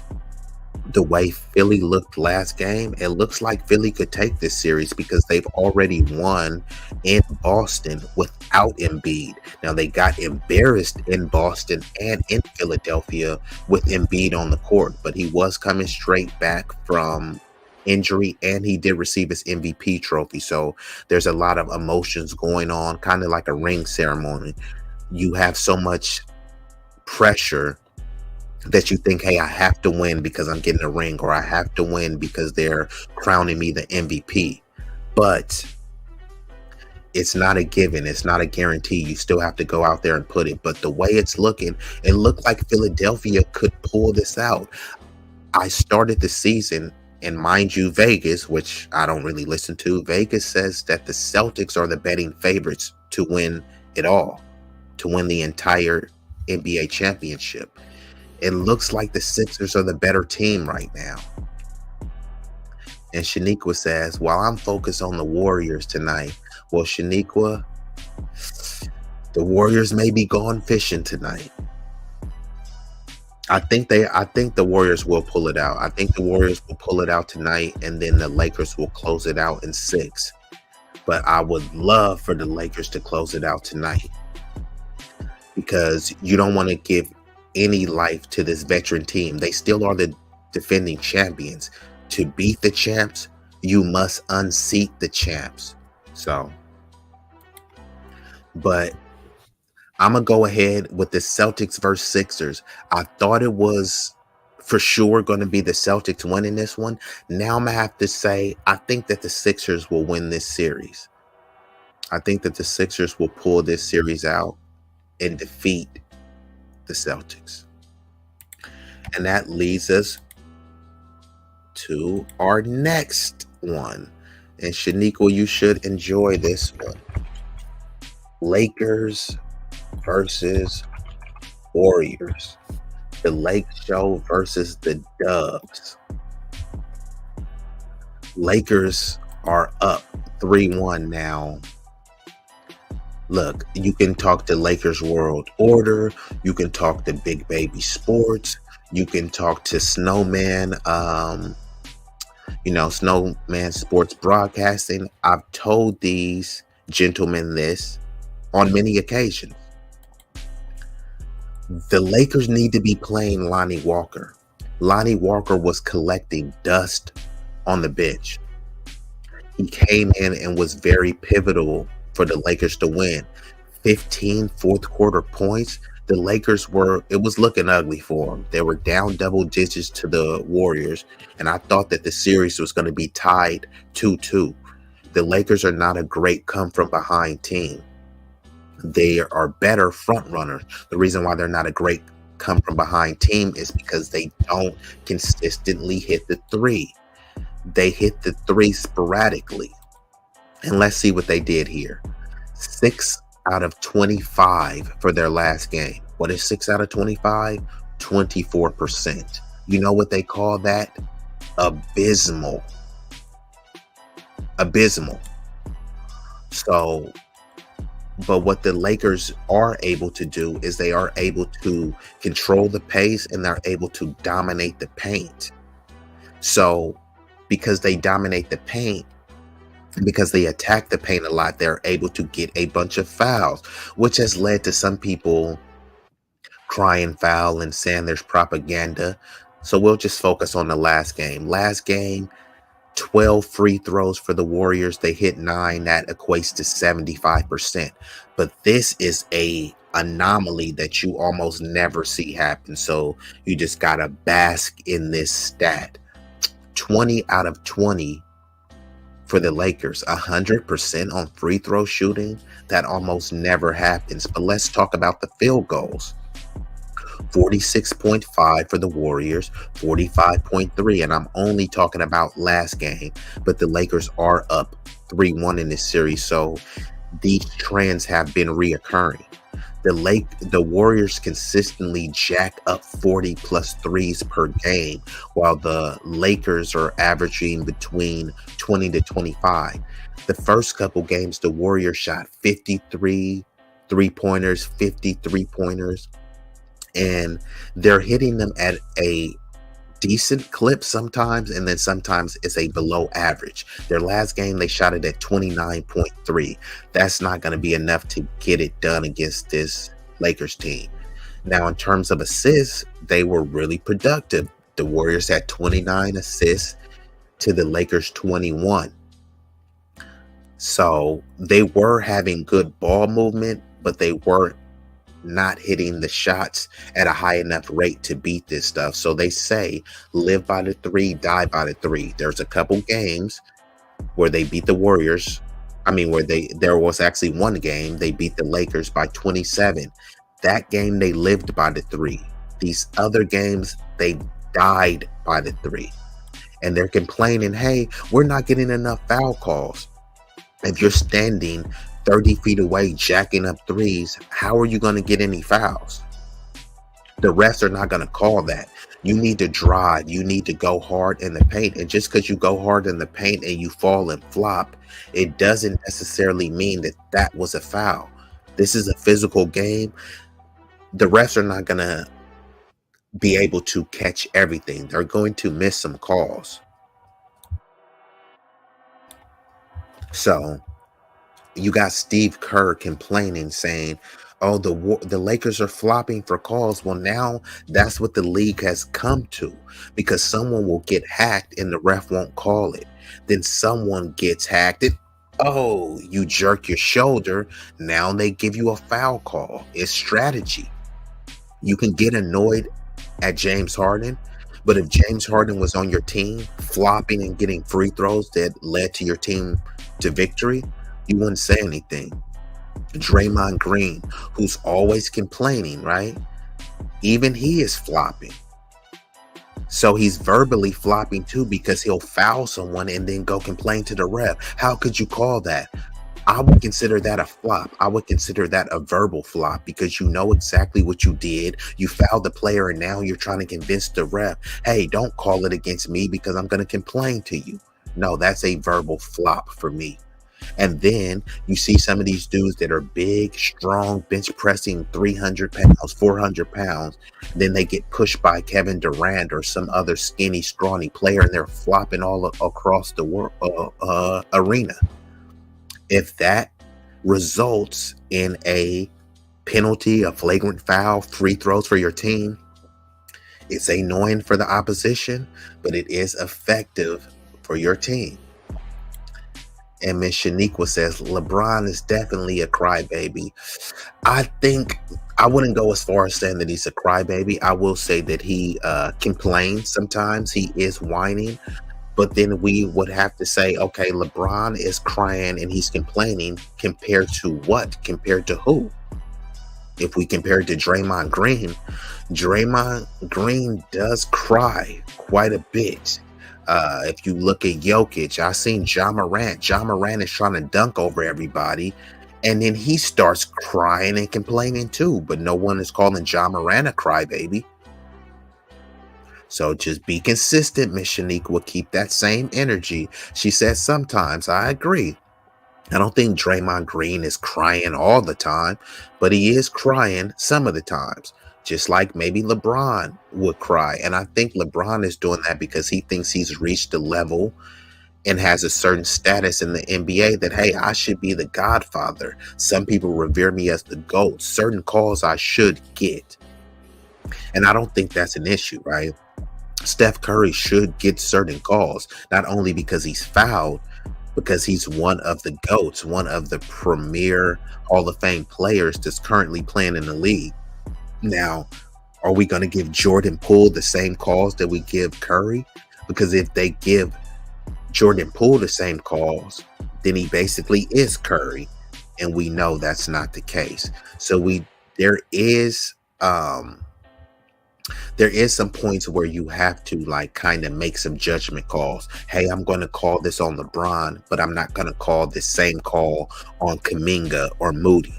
the way Philly looked last game, it looks like Philly could take this series because they've already won in Boston without Embiid. Now, they got embarrassed in Boston and in Philadelphia with Embiid on the court, but he was coming straight back from injury and he did receive his MVP trophy. So there's a lot of emotions going on, kind of like a ring ceremony. You have so much pressure that you think, hey, I have to win because I'm getting a ring, or I have to win because they're crowning me the MVP. But it's not a given. It's not a guarantee. You still have to go out there and put it. But the way it's looking, it looked like Philadelphia could pull this out. I started the season, and mind you, Vegas, which I don't really listen to, Vegas says that the Celtics are the betting favorites to win it all, to win the entire NBA championship. It looks like the Sixers are the better team right now. And Shaniqua says, while I'm focused on the Warriors tonight, well, Shaniqua, the Warriors may be gone fishing tonight. I think the Warriors will pull it out. I think the Warriors will pull it out tonight, and then the Lakers will close it out in 6. But I would love for the Lakers to close it out tonight, because you don't want to give any life to this veteran team. They still are the defending champions. To beat the champs, you must unseat the champs. So, but I'm going to go ahead with the Celtics versus Sixers. I thought it was for sure going to be the Celtics winning this one. Now I'm going to have to say, I think that the Sixers will win this series. I think that the Sixers will pull this series out and defeat the Celtics. And that leads us to our next one. And Shaniqua, you should enjoy this one. Lakers versus Warriors. The Lake Show versus the Dubs. Lakers are up 3-1 now. Look, you can talk to Lakers World Order. You can talk to Big Baby Sports. You can talk to Snowman, Snowman Sports Broadcasting. I've told these gentlemen this on many occasions. The Lakers need to be playing Lonnie Walker. Lonnie Walker was collecting dust on the bench. He came in and was very pivotal for the Lakers to win. 15 fourth quarter points. The Lakers it was looking ugly for them. They were down double digits to the Warriors, and I thought that the series was going to be tied 2-2. The Lakers are not a great come from behind team. They are better front runners. The reason why they're not a great come from behind team is because they don't consistently hit the three. They hit the three sporadically. And let's see what they did here. 6 out of 25 for their last game. What is 6 out of 25? 24%. You know what they call that? Abysmal. So, but what the Lakers are able to do is they are able to control the pace and they're able to dominate the paint. So, because they dominate the paint, because they attack the paint a lot, they're able to get a bunch of fouls, which has led to some people crying foul and saying there's propaganda. So we'll just focus on the last game. 12 free throws for the Warriors. They hit 9. That equates to 75%. But this is a anomaly that you almost never see happen. So you just got to bask in this stat. 20 out of 20 for the Lakers. 100% on free throw shooting. That almost never happens. But let's talk about the field goals. 46.5 for the Warriors, 45.3, and I'm only talking about last game, but the Lakers are up 3-1 in this series, so these trends have been reoccurring. The Warriors consistently jack up 40 plus threes per game, while the Lakers are averaging between 20 to 25. The first couple games, the Warriors shot 53 three-pointers, 50 three-pointers, and they're hitting them at a decent clip sometimes, and then sometimes it's a below average. Their last game, they shot it at 29.3. That's not going to be enough to get it done against this Lakers team. Now, in terms of assists, they were really productive. The Warriors had 29 assists to the Lakers 21. So they were having good ball movement, but they weren't not hitting the shots at a high enough rate to beat this stuff. So they say live by the three, die by the three. There's a couple games where they beat the Warriors. There was actually one game they beat the Lakers by 27. That game they lived by the three. These other games they died by the three. And they're complaining, hey, we're not getting enough foul calls. If you're standing 30 feet away jacking up threes, how are you going to get any fouls? The refs are not going to call that. You need to drive. You need to go hard in the paint. And just because you go hard in the paint and you fall and flop, it doesn't necessarily mean that that was a foul. This is a physical game. The refs are not going to be able to catch everything. They're going to miss some calls. So you got Steve Kerr complaining, saying, oh, the Lakers are flopping for calls. Well, now that's what the league has come to, because someone will get hacked and the ref won't call it. Then someone gets hacked. You jerk your shoulder. Now they give you a foul call. It's strategy. You can get annoyed at James Harden, but if James Harden was on your team flopping and getting free throws that led to your team to victory, you wouldn't say anything. Draymond Green, who's always complaining, right? Even he is flopping. So he's verbally flopping too, because he'll foul someone and then go complain to the ref. How could you call that? I would consider that a flop. I would consider that a verbal flop, because you know exactly what you did. You fouled the player and now you're trying to convince the ref, hey, don't call it against me because I'm going to complain to you. No, that's a verbal flop for me. And then you see some of these dudes that are big, strong, bench pressing 300 pounds, 400 pounds. Then they get pushed by Kevin Durant or some other skinny, scrawny player, and they're flopping all across the world arena. If that results in a penalty, a flagrant foul, free throws for your team, it's annoying for the opposition, but it is effective for your team. And Miss Shaniqua says LeBron is definitely a crybaby. I think I wouldn't go as far as saying that he's a crybaby. I will say that he complains sometimes. He is whining. But then we would have to say, okay, LeBron is crying and he's complaining compared to what? Compared to who? If we compare it to Draymond Green does cry quite a bit. If you look at Jokic, I seen Ja Morant. Ja Morant is trying to dunk over everybody, and then he starts crying and complaining too. But no one is calling Ja Morant a crybaby. So just be consistent, Miss Shaniqua. Keep that same energy. She says sometimes. I agree. I don't think Draymond Green is crying all the time, but he is crying some of the times. Just like maybe LeBron would cry. And I think LeBron is doing that because he thinks he's reached a level and has a certain status in the NBA that, hey, I should be the godfather. Some people revere me as the GOAT. Certain calls I should get. And I don't think that's an issue, right? Steph Curry should get certain calls, not only because he's fouled, because he's one of the GOATs, one of the premier Hall of Fame players that's currently playing in the league. Now, are we going to give Jordan Poole the same calls that we give Curry? Because if they give Jordan Poole the same calls, then he basically is Curry, and we know that's not the case. So there is some points where you have to like kind of make some judgment calls. Hey, I'm going to call this on LeBron, but I'm not going to call the same call on Kuminga or Moody.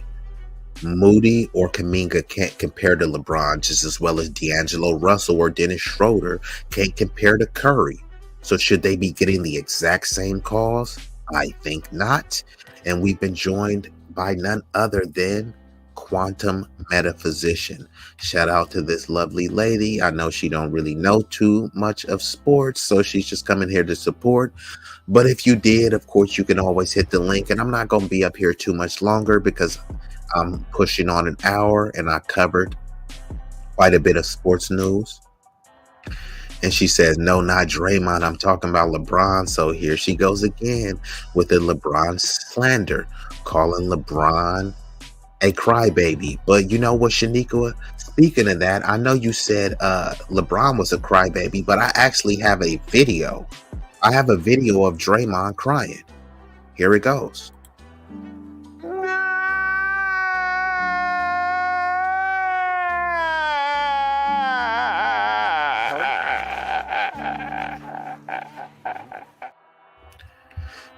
Moody or Kuminga can't compare to LeBron, just as well as D'Angelo Russell or Dennis Schroeder can't compare to Curry. So should they be getting the exact same calls? I think not. And we've been joined by none other than Quantum Metaphysician. Shout out to this lovely lady. I know she don't really know too much of sports, so she's just coming here to support. But if you did, of course, you can always hit the link. And I'm not going to be up here too much longer because I'm pushing on an hour and I covered quite a bit of sports news. And she says, no, not Draymond. I'm talking about LeBron. So here she goes again with the LeBron slander, calling LeBron a crybaby. But you know what, Shaniqua? Speaking of that, I know you said LeBron was a crybaby, but I actually have a video. I have a video of Draymond crying. Here it goes.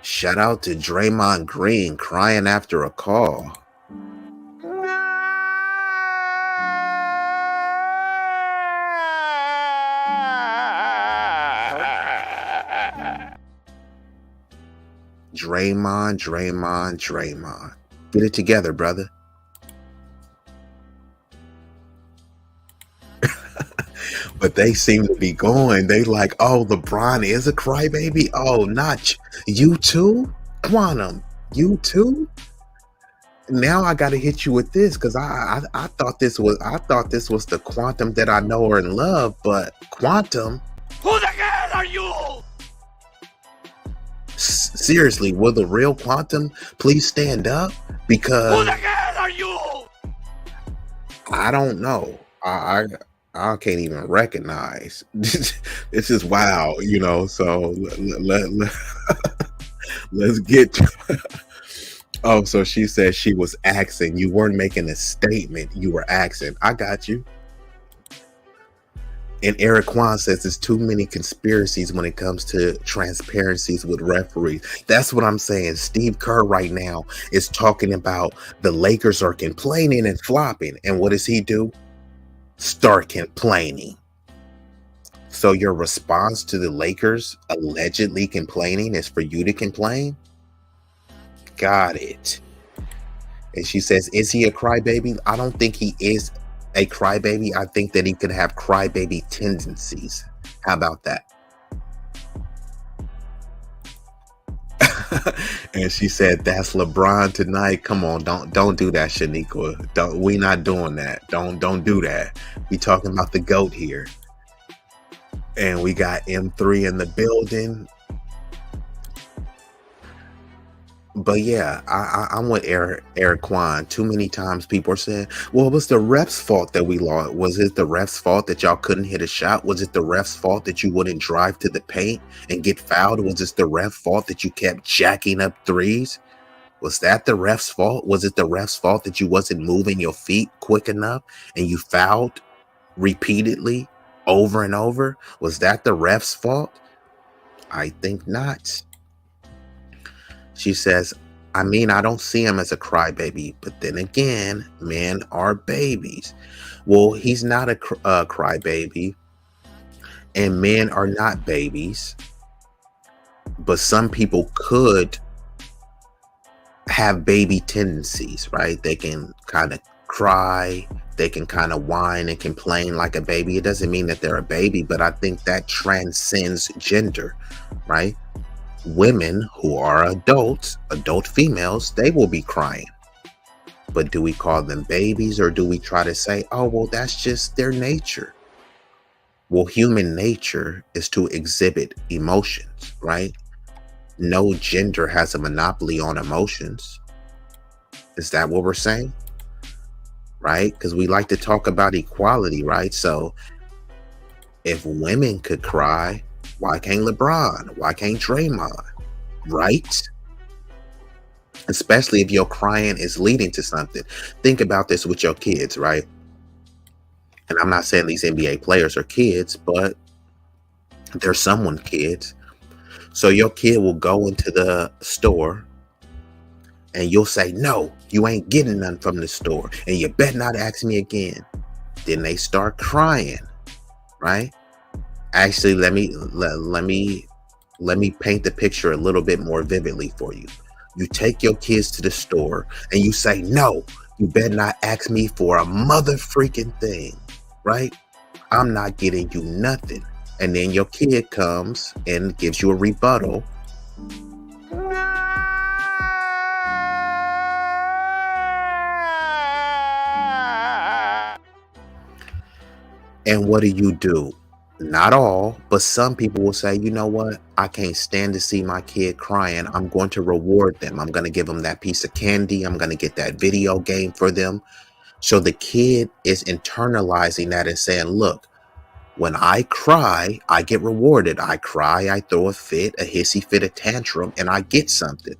Shout out to Draymond Green crying after a call. Draymond. Get it together, brother. But they seem to be going. They like, oh, LeBron is a crybaby. Oh, not you too, Quantum. You too. Now I got to hit you with this because I thought this was the Quantum that I know or and love, but Quantum. Who the hell are you? Seriously, will the real Quantum please stand up? Because who the hell are you? I don't know. I can't even recognize. This is wow, you know. So let's get to oh, so she said she was asking. You weren't making a statement. You were asking. I got you. And Eric Kwan says there's too many conspiracies when it comes to transparencies with referees. That's what I'm saying. Steve Kerr right now is talking about the Lakers are complaining and flopping. And what does he do? Start complaining. So your response to the Lakers allegedly complaining is for you to complain? Got it. And she says, is he a crybaby? I don't think he is a crybaby. I think that he could have crybaby tendencies. How about that? And she said, that's LeBron tonight. Come on, don't do that, Shaniqua. We not doing that. Don't do that. We talking about the GOAT here. And we got M3 in the building. But yeah, I'm with Eric Kwan. Too many times people are saying, well, it was the ref's fault that we lost. Was it the ref's fault that y'all couldn't hit a shot? Was it the ref's fault that you wouldn't drive to the paint and get fouled? Was it the ref's fault that you kept jacking up threes? Was that the ref's fault? Was it the ref's fault that you wasn't moving your feet quick enough and you fouled repeatedly over and over? Was that the ref's fault? I think not. She says, I mean, I don't see him as a crybaby, but then again, men are babies. Well, he's not a crybaby, and men are not babies, but some people could have baby tendencies, right? They can kind of cry, they can kind of whine and complain like a baby. It doesn't mean that they're a baby, but I think that transcends gender, right? Women who are adults, adult females, they will be crying. But do we call them babies, or do we try to say, oh, well, that's just their nature? Well, human nature is to exhibit emotions, right? No gender has a monopoly on emotions. Is that what we're saying? Right? Because we like to talk about equality, right? So if women could cry, why can't LeBron? Why can't Draymond? Right? Especially if your crying is leading to something. Think about this with your kids, right? And I'm not saying these NBA players are kids, but they're someone kids. So your kid will go into the store and you'll say, no, you ain't getting none from the store. And you better not ask me again. Then they start crying, right? Actually, let me paint the picture a little bit more vividly for you. You take your kids to the store and you say, no, you better not ask me for a mother freaking thing, right? I'm not getting you nothing. And then your kid comes and gives you a rebuttal. And what do? Not all, but some people will say, you know what? I can't stand to see my kid crying. I'm going to reward them. I'm going to give them that piece of candy. I'm going to get that video game for them. So the kid is internalizing that and saying, look, when I cry, I get rewarded. I cry, I throw a fit, a hissy fit, a tantrum, and I get something.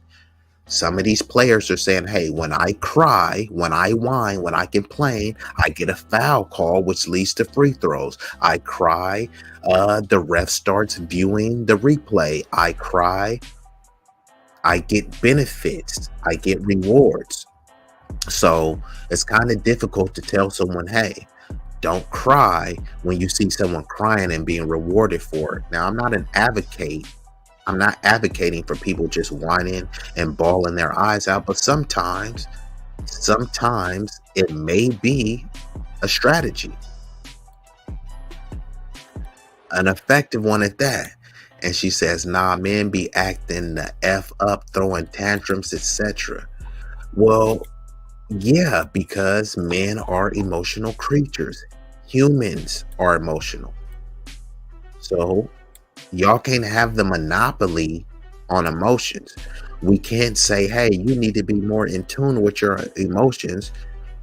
Some of these players are saying, hey, when I cry, when I whine, when I complain, I get a foul call, which leads to free throws. I cry, the ref starts viewing the replay. I cry, I get benefits, I get rewards. So it's kind of difficult to tell someone, hey, don't cry when you see someone crying and being rewarded for it. Now, I'm not advocating for people just whining and bawling their eyes out, but sometimes it may be a strategy, an effective one at that. And she says, nah, men be acting the F up, throwing tantrums, etc. Well, yeah, because men are emotional creatures. Humans are emotional. So y'all can't have the monopoly on emotions. We can't say, hey, you need to be more in tune with your emotions.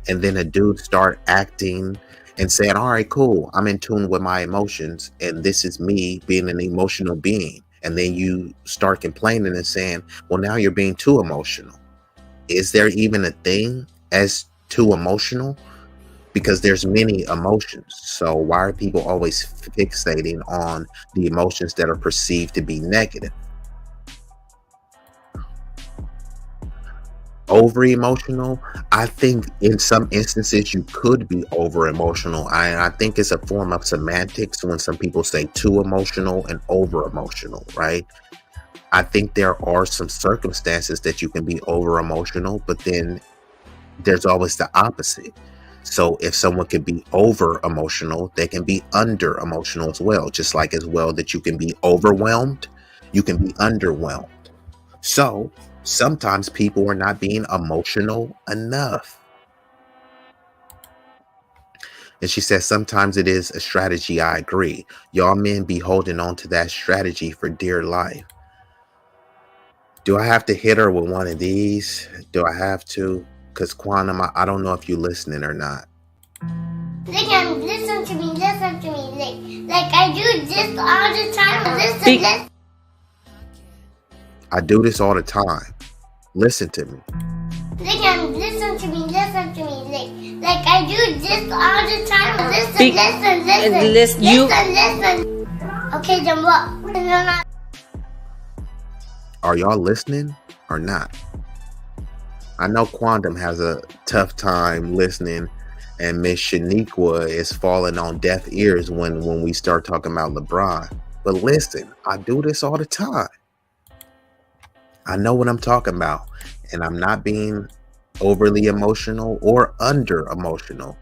And then a dude start acting and saying, all right, cool, I'm in tune with my emotions. And this is me being an emotional being. And then you start complaining and saying, well, now you're being too emotional. Is there even a thing as too emotional? Because there's many emotions. So why are people always fixating on the emotions that are perceived to be negative? Over emotional, I think in some instances you could be over emotional. I think it's a form of semantics when some people say too emotional and over emotional, right? I think there are some circumstances that you can be over emotional, but then there's always the opposite. So if someone can be over emotional, they can be under emotional as well. Just like as well that you can be overwhelmed, you can be underwhelmed. So sometimes people are not being emotional enough. And she says, sometimes it is a strategy. I agree. Y'all men be holding on to that strategy for dear life. Do I have to hit her with one of these? Do I have to? Because Quantum, I don't know if you're listening or not. Listen to me. Like I do this all the time. Listen. I do this all the time. Listen to me. Listen to me. Like I do this all the time. Listen. Okay, then what? Are y'all listening or not? I know Quantum has a tough time listening, and Miss Shaniqua is falling on deaf ears when we start talking about LeBron. But listen, I do this all the time. I know what I'm talking about, and I'm not being overly emotional or under emotional.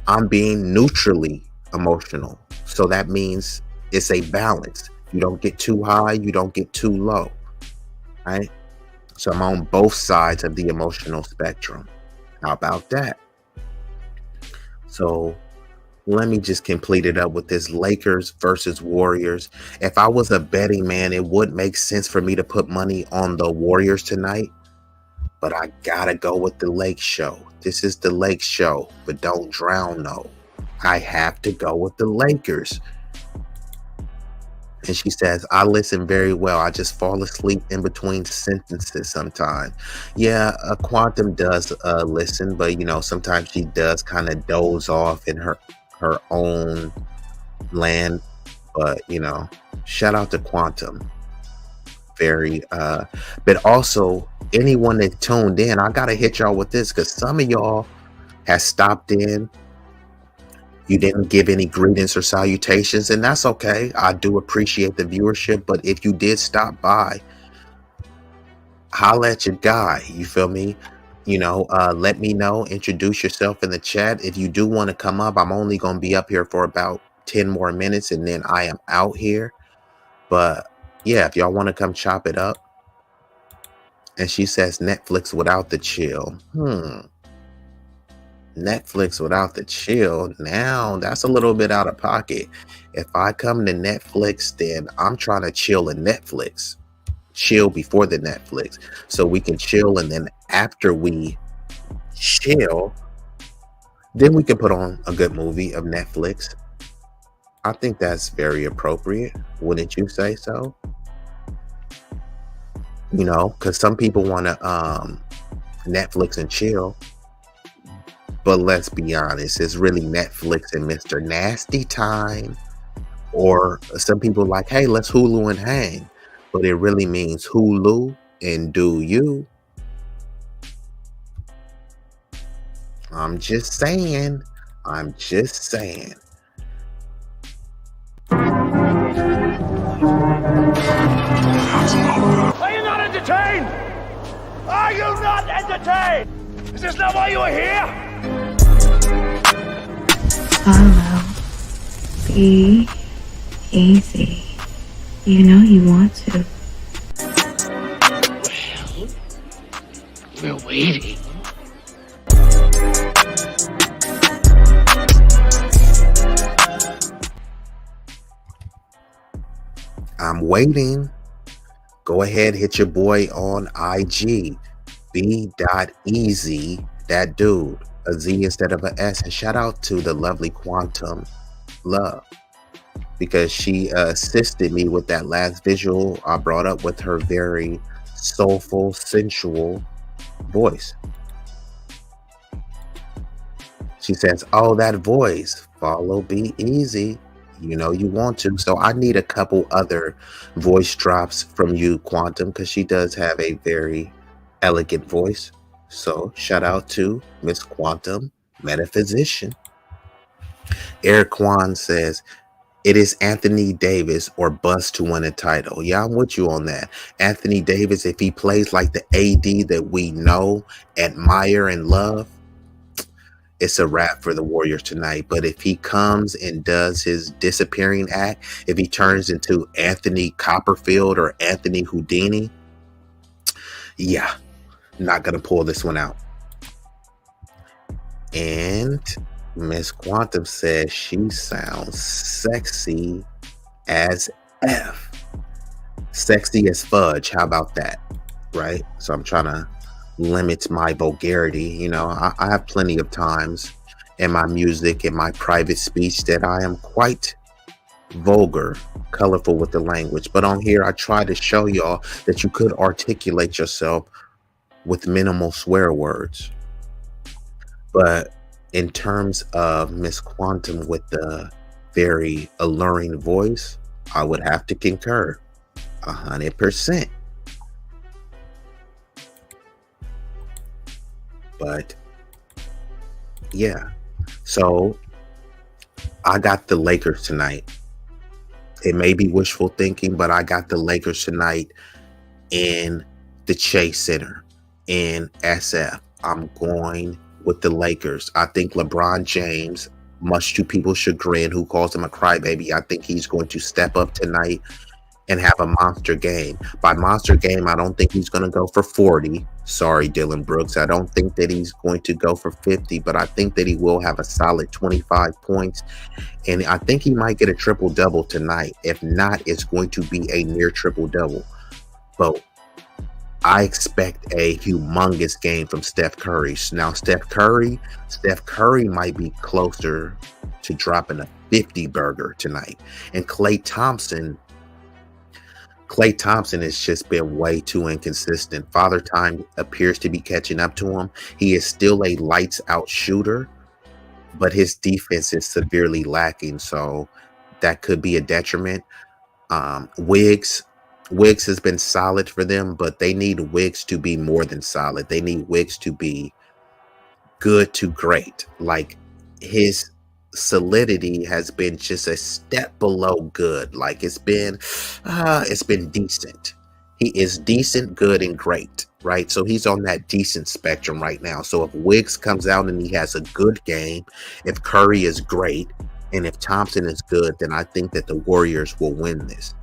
I'm being neutrally emotional. So that means it's a balance. You don't get too high, you don't get too low, right? So I'm on both sides of the emotional spectrum. How about that? So let me just complete it up with this Lakers versus Warriors. If I was a betting man, it would make sense for me to put money on the Warriors tonight, but I gotta go with the Lake Show. This is the Lake Show, but don't drown though. I have to go with the Lakers. And she says, I listen very well. I just fall asleep in between sentences sometimes. Yeah, Quantum does listen, but sometimes she does kind of doze off in her own land. But shout out to Quantum. Very but also anyone that tuned in, I gotta hit y'all with this because some of y'all has stopped in. You didn't give any greetings or salutations, and that's okay. I do appreciate the viewership, but if you did stop by, holla at your guy. You feel me? Let me know. Introduce yourself in the chat. If you do want to come up, I'm only going to be up here for about 10 more minutes, and then I am out here. But yeah, if y'all want to come chop it up. And she says Netflix without the chill. Netflix without the chill. Now that's a little bit out of pocket. If I come to Netflix, then I'm trying to chill in Netflix. Chill before the Netflix. So we can chill, and then after we chill, then we can put on a good movie of Netflix. I think that's very appropriate. Wouldn't you say so? Because some people want to Netflix and chill. But let's be honest, it's really Netflix and Mr. Nasty time. Or some people like, hey, let's Hulu and hang. But it really means Hulu and do you. I'm just saying. Are you not entertained? Are you not entertained? Is this not why you are here? Follow B-Eazy. You know you want to. Well, we're waiting. I'm waiting. Go ahead, hit your boy on IG. B.Eazy, that dude. A Z instead of an S. And shout out to the lovely Quantum Love, because she assisted me with that last visual I brought up with her very soulful, sensual voice. She says, oh, that voice. Follow B-Eazy. You know you want to. So I need a couple other voice drops from you, Quantum, because she does have a very elegant voice. So shout out to Miss Quantum Metaphysician. Eric Kwan says, It is Anthony Davis or bust to win a title. Yeah, I'm with you on that. Anthony Davis, if he plays like the AD that we know, admire, and love, it's a wrap for the Warriors tonight. But if he comes and does his disappearing act, if he turns into Anthony Copperfield or Anthony Houdini, yeah, not going to pull this one out. And Miss Quantum says she sounds sexy as F. Sexy as fudge. How about that? Right? So I'm trying to limit my vulgarity. You know, I have plenty of times in my music, in my private speech, that I am quite vulgar, colorful with the language. But on here, I try to show y'all that you could articulate yourself with minimal swear words. But in terms of Miss Quantum with the very alluring voice, I would have to concur 100%. But yeah, so I got the Lakers tonight. It may be wishful thinking, but I got the Lakers tonight in the Chase Center in SF. I'm going with the Lakers. I think LeBron James, much to people's chagrin, who calls him a crybaby, I think he's going to step up tonight and have a monster game. By monster game, I don't think he's going to go for 40. Sorry, Dylan Brooks. I don't think that he's going to go for 50, but I think that he will have a solid 25 points. And I think he might get a triple-double tonight. If not, it's going to be a near triple-double. But I expect a humongous game from Steph Curry. Now, Steph Curry might be closer to dropping a 50 burger tonight. And Klay Thompson has just been way too inconsistent. Father Time appears to be catching up to him. He is still a lights out shooter, but his defense is severely lacking. So that could be a detriment. Wiggs has been solid for them, but they need Wiggs to be more than solid. They need Wiggs to be good to great. Like, his solidity has been just a step below good. Like, it's been decent. He is decent, good, and great, right? So he's on that decent spectrum right now. So if Wiggs comes out and he has a good game, if Curry is great, and if Thompson is good, then I think that the Warriors will win this.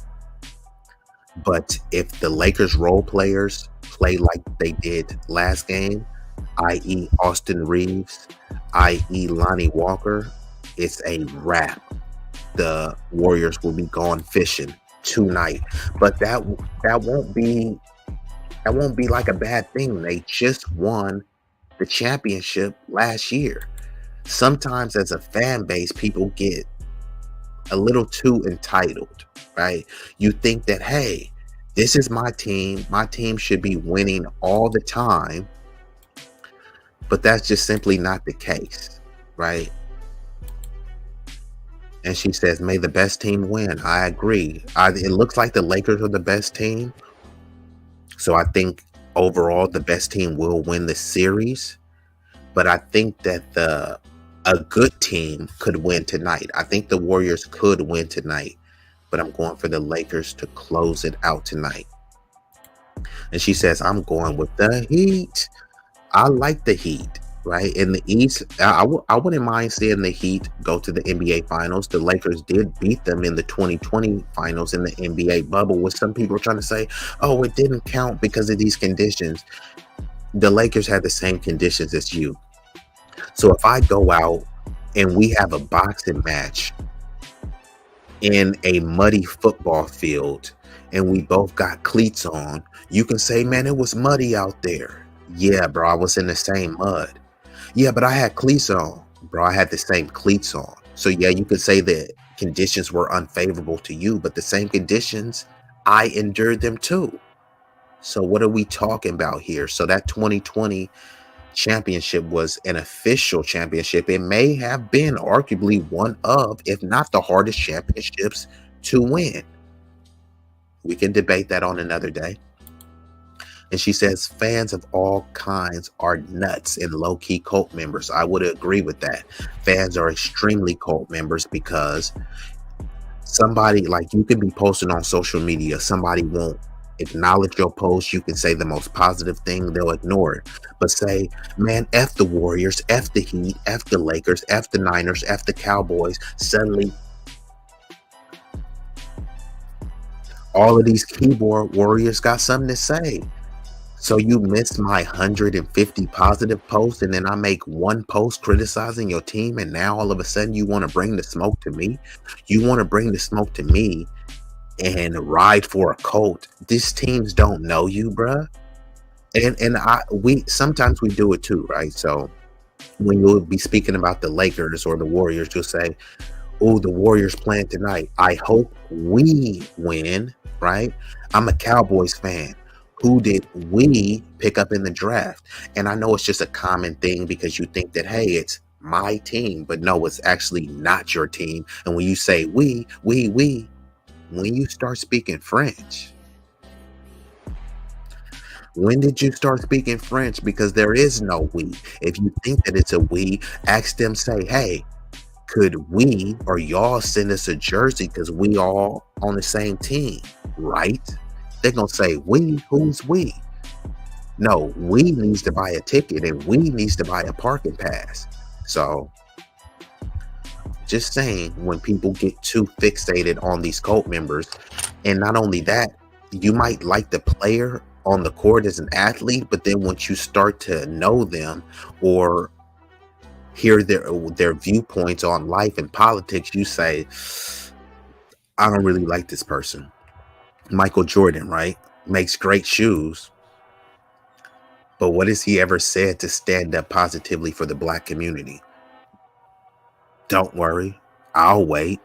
But if the Lakers role players play like they did last game, i.e. Austin Reeves, i.e. Lonnie Walker, it's a wrap. The Warriors will be gone fishing tonight. But that won't be like a bad thing. They just won the championship last year. Sometimes as a fan base, people get a little too entitled, right? You think that, hey, this is my team. My team should be winning all the time. But that's just simply not the case, right? And she says, may the best team win. I agree. It looks like the Lakers are the best team. So I think overall the best team will win the series. But I think that a good team could win tonight. I think the Warriors could win tonight, but I'm going for the Lakers to close it out tonight. And she says, I'm going with the Heat. I like the Heat, right? In the East, I wouldn't mind seeing the Heat go to the NBA Finals. The Lakers did beat them in the 2020 Finals in the NBA bubble, which some people are trying to say, oh, it didn't count because of these conditions. The Lakers had the same conditions as you. So if I go out and we have a boxing match in a muddy football field and we both got cleats on, you can say, man, it was muddy out there. Yeah, bro, I was in the same mud. Yeah, but I had cleats on. Bro, I had the same cleats on. So yeah, you could say that conditions were unfavorable to you, but the same conditions, I endured them too. So what are we talking about here? So that 2020 championship was an official championship. It may have been arguably one of, if not the hardest championships to win. We can debate that on another day. And she says fans of all kinds are nuts and low-key cult members. I would agree with that. Fans are extremely cult members because Somebody, like, you can be posting on social media, somebody won't acknowledge your post. You can say the most positive thing, they'll ignore it. But say, man, F the Warriors, F the Heat, F the Lakers, F the Niners, F the Cowboys. Suddenly, all of these keyboard warriors got something to say. So you missed my 150 positive posts, and then I make one post criticizing your team, and now all of a sudden you want to bring the smoke to me? You want to bring the smoke to me and ride for a cult? These teams don't know you, bruh. And we sometimes we do it too, right? So when you'll be speaking about the Lakers or the Warriors, you'll say, oh, the Warriors playing tonight. I hope we win, right? I'm a Cowboys fan. Who did we pick up in the draft? And I know it's just a common thing because you think that, hey, it's my team, but no, it's actually not your team. And when you say we, when you start speaking French, when did you start speaking French? Because there is no we. If you think that it's a we, ask them, say, hey, could we or y'all send us a jersey because we all on the same team, right? They're going to say, we? Who's we? No, we needs to buy a ticket and we needs to buy a parking pass. So just saying, when people get too fixated on these cult members, and not only that, you might like the player on the court as an athlete, but then once you start to know them or hear their viewpoints on life and politics, you say, I don't really like this person. Michael Jordan, right? Makes great shoes. But what has he ever said to stand up positively for the black community? Don't worry, I'll wait.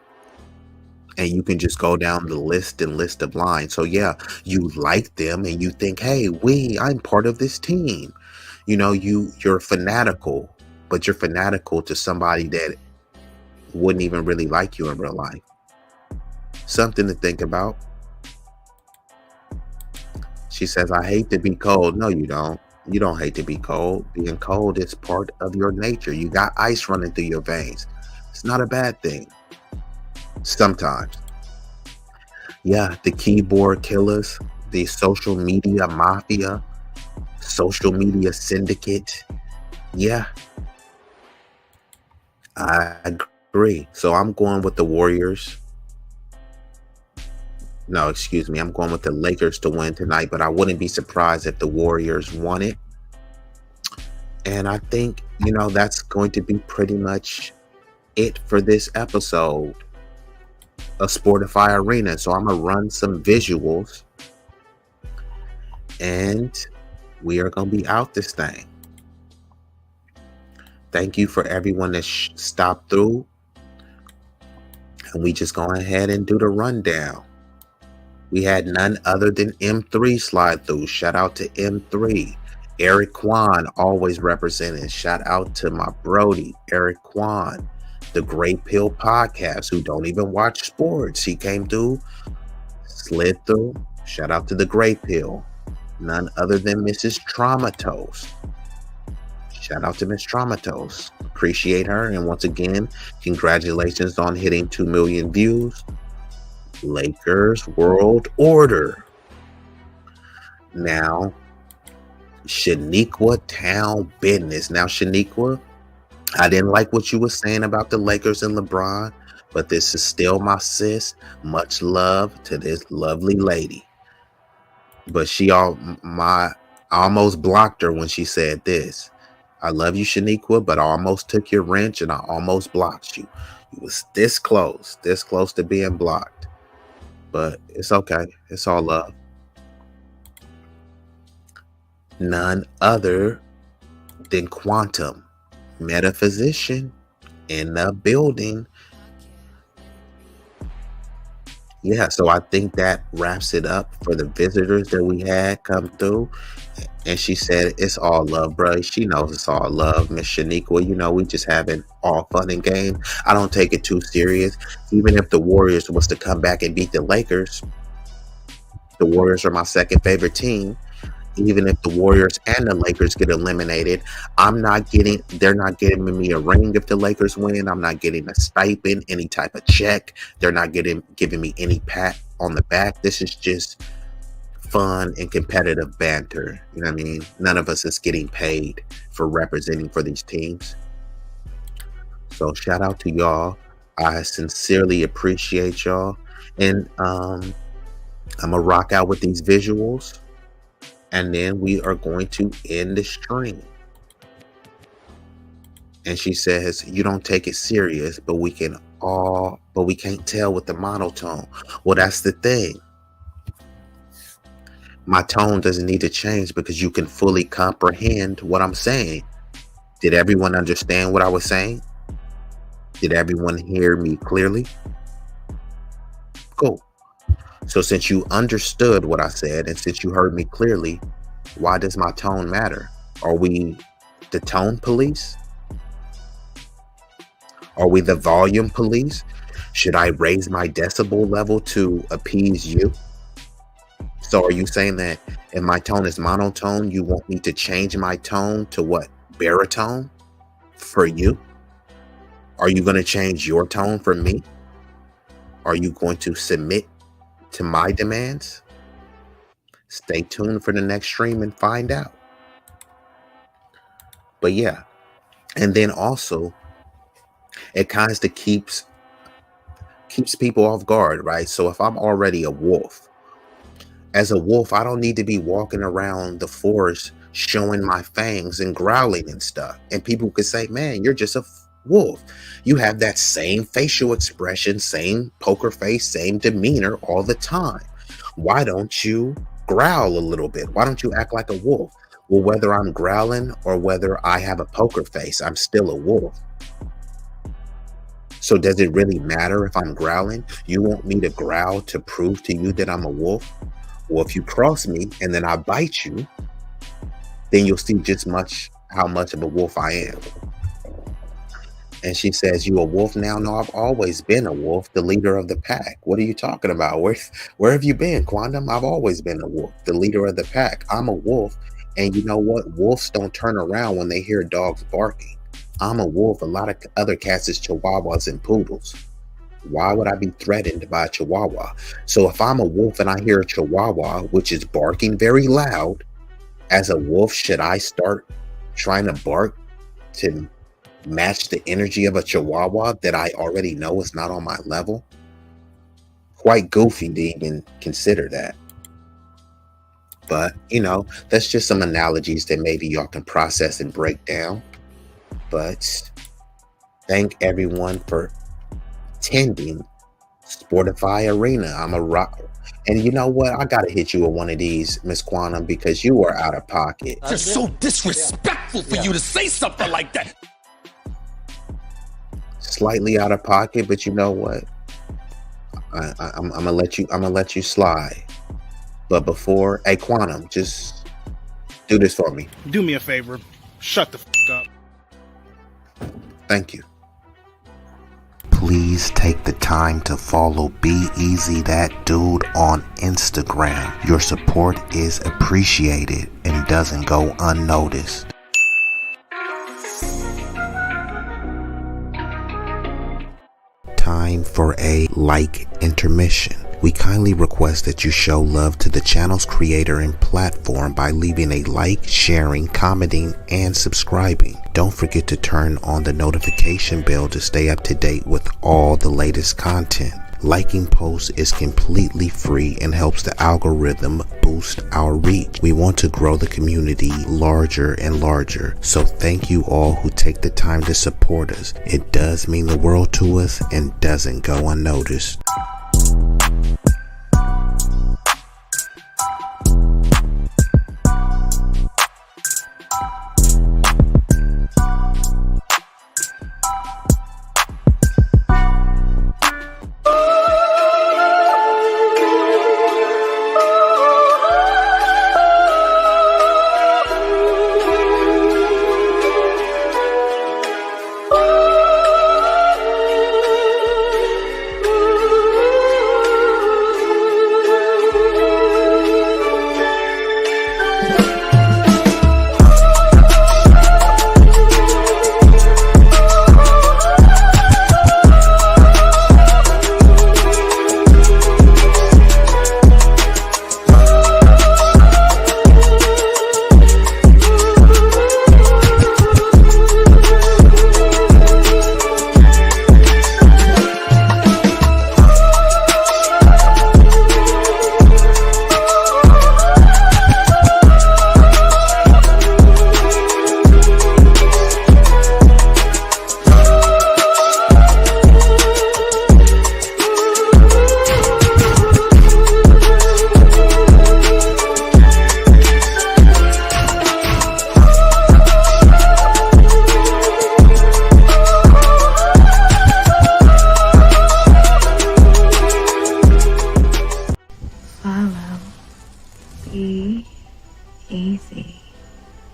And you can just go down the list of lines. So yeah, you like them and you think, hey, I'm part of this team. You know, you're fanatical, but you're fanatical to somebody that wouldn't even really like you in real life. Something to think about. She says, I hate to be cold. No, you don't. You don't hate to be cold. Being cold is part of your nature. You got ice running through your veins. It's not a bad thing. Sometimes. Yeah, the keyboard killers, the social media mafia, social media syndicate. Yeah, I agree. So I'm going with the Warriors. No, excuse me. I'm going with the Lakers to win tonight, but I wouldn't be surprised if the Warriors won it. And I think, that's going to be pretty much it for this episode of Sportify Arena. So I'm going to run some visuals and we are going to be out this thing. Thank you for everyone that stopped through. And we just go ahead and do the rundown. We had none other than M3 slide through. Shout out to M3. Eric Kwan, always representing. Shout out to my Brody, Eric Kwan. The Great Pill Podcast, who don't even watch sports. He came through, slid through. Shout out to the Great Pill. None other than Mrs. Traumatos. Shout out to Miss Traumatos. Appreciate her. And once again, congratulations on hitting 2 million views. Lakers World Order. Now, Shaniqua Town Business. Now, Shaniqua, I didn't like what you were saying about the Lakers and LeBron, but this is still my sis. Much love to this lovely lady. But I almost blocked her when she said this. I love you, Shaniqua, but I almost took your wrench and I almost blocked you. You was this close to being blocked. But it's okay. It's all love. None other than Quantum Metaphysician in the building. Yeah, so I think that wraps it up for the visitors that we had come through. And she said, it's all love, bro. She knows it's all love, Miss Shaniqua. We just having all fun and games. I don't take it too serious. Even if the Warriors was to come back and beat the Lakers, the Warriors are my second favorite team. even if the Warriors and the Lakers get eliminated, they're not giving me a ring if the Lakers win. I'm not getting a stipend, any type of check. They're not giving me any pat on the back. This is just fun and competitive banter. You know what I mean? None of us is getting paid for representing for these teams. So shout out to y'all. I sincerely appreciate y'all. And I'm gonna rock out with these visuals, and then we are going to end the stream. And she says, you don't take it serious, but we can't tell with the monotone. Well, that's the thing. My tone doesn't need to change because you can fully comprehend what I'm saying. Did everyone understand what I was saying? Did everyone hear me clearly? Cool. So since you understood what I said and since you heard me clearly, why does my tone matter? Are we the tone police? Are we the volume police? Should I raise my decibel level to appease you? So are you saying that if my tone is monotone, you want me to change my tone to what? Baritone for you? Are you going to change your tone for me? Are you going to submit to my demands? Stay tuned for the next stream and find out. But yeah, and then also it kind of keeps people off guard, right? So if I'm already a wolf, as a wolf, I don't need to be walking around the forest showing my fangs and growling and stuff. And people could say, man, you're just a wolf. You have that same facial expression, same poker face, same demeanor all the time. Why don't you growl a little bit? Why don't you act like a wolf? Well, whether I'm growling or whether I have a poker face, I'm still a wolf. So does it really matter if I'm growling? You want me to growl to prove to you that I'm a wolf? Well, if you cross me and then I bite you, then you'll see just how much of a wolf I am. And she says, you a wolf now? No, I've always been a wolf, the leader of the pack. What are you talking about? Where have you been, Quantum? I've always been a wolf, the leader of the pack. I'm a wolf. And you know what? Wolves don't turn around when they hear dogs barking. I'm a wolf. A lot of other cats is chihuahuas and poodles. Why would I be threatened by a chihuahua? So if I'm a wolf and I hear a chihuahua, which is barking very loud, as a wolf, should I start trying to bark to match the energy of a chihuahua that I already know is not on my level? Quite goofy to even consider that. But, you know, that's just some analogies that maybe y'all can process and break down. But thank everyone for attending Sportify Arena. I'm a rock. And you know what? I got to hit you with one of these, Miss Quantum, because you are out of pocket. It's so disrespectful for you to say something like that. Slightly out of pocket, but you know what? I'm gonna let you slide. But before, hey Quantum, just do this for me. Do me a favor. Shut the f up. Thank you. Please take the time to follow B-Eazy, that dude, on Instagram. Your support is appreciated and doesn't go unnoticed. Time for a like intermission. We kindly request that you show love to the channel's creator and platform by leaving a like, sharing, commenting, and subscribing. Don't forget to turn on the notification bell to stay up to date with all the latest content. Liking posts is completely free and helps the algorithm boost our reach. We want to grow the community larger and larger, so thank you all who take the time to support us. It does mean the world to us and doesn't go unnoticed.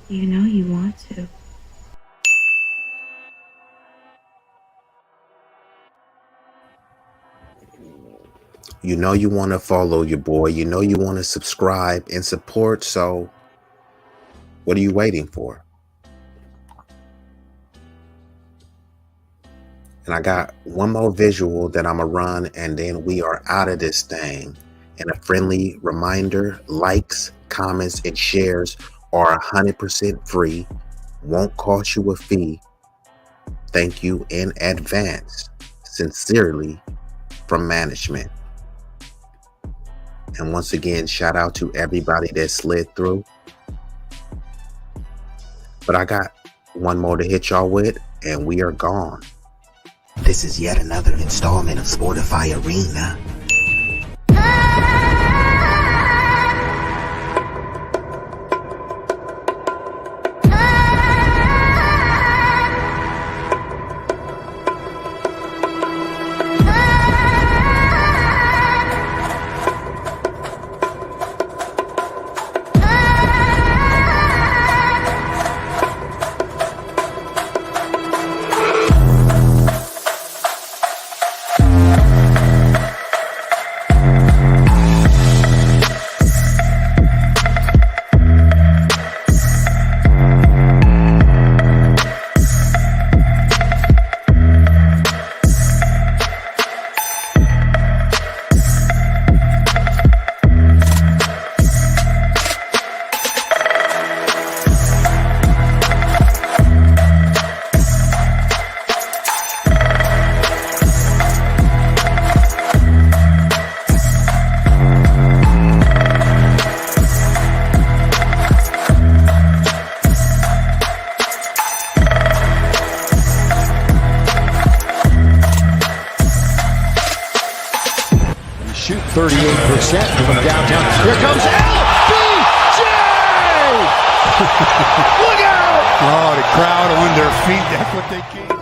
You know you want to. You know you want to follow your boy. You know you want to subscribe and support. So what are you waiting for? And I got one more visual that I'm going to run, and then we are out of this thing. And a friendly reminder, likes, comments, and shares are 100% free. Won't cost you a fee. Thank you in advance. Sincerely, from management. And once again, shout out to everybody that slid through. But I got one more to hit y'all with, and we are gone. This is yet another installment of Sportify Arena. Shoot 38% from downtown. Here comes B-Eazy! Look out! Oh, the crowd on their feet. That's what they came.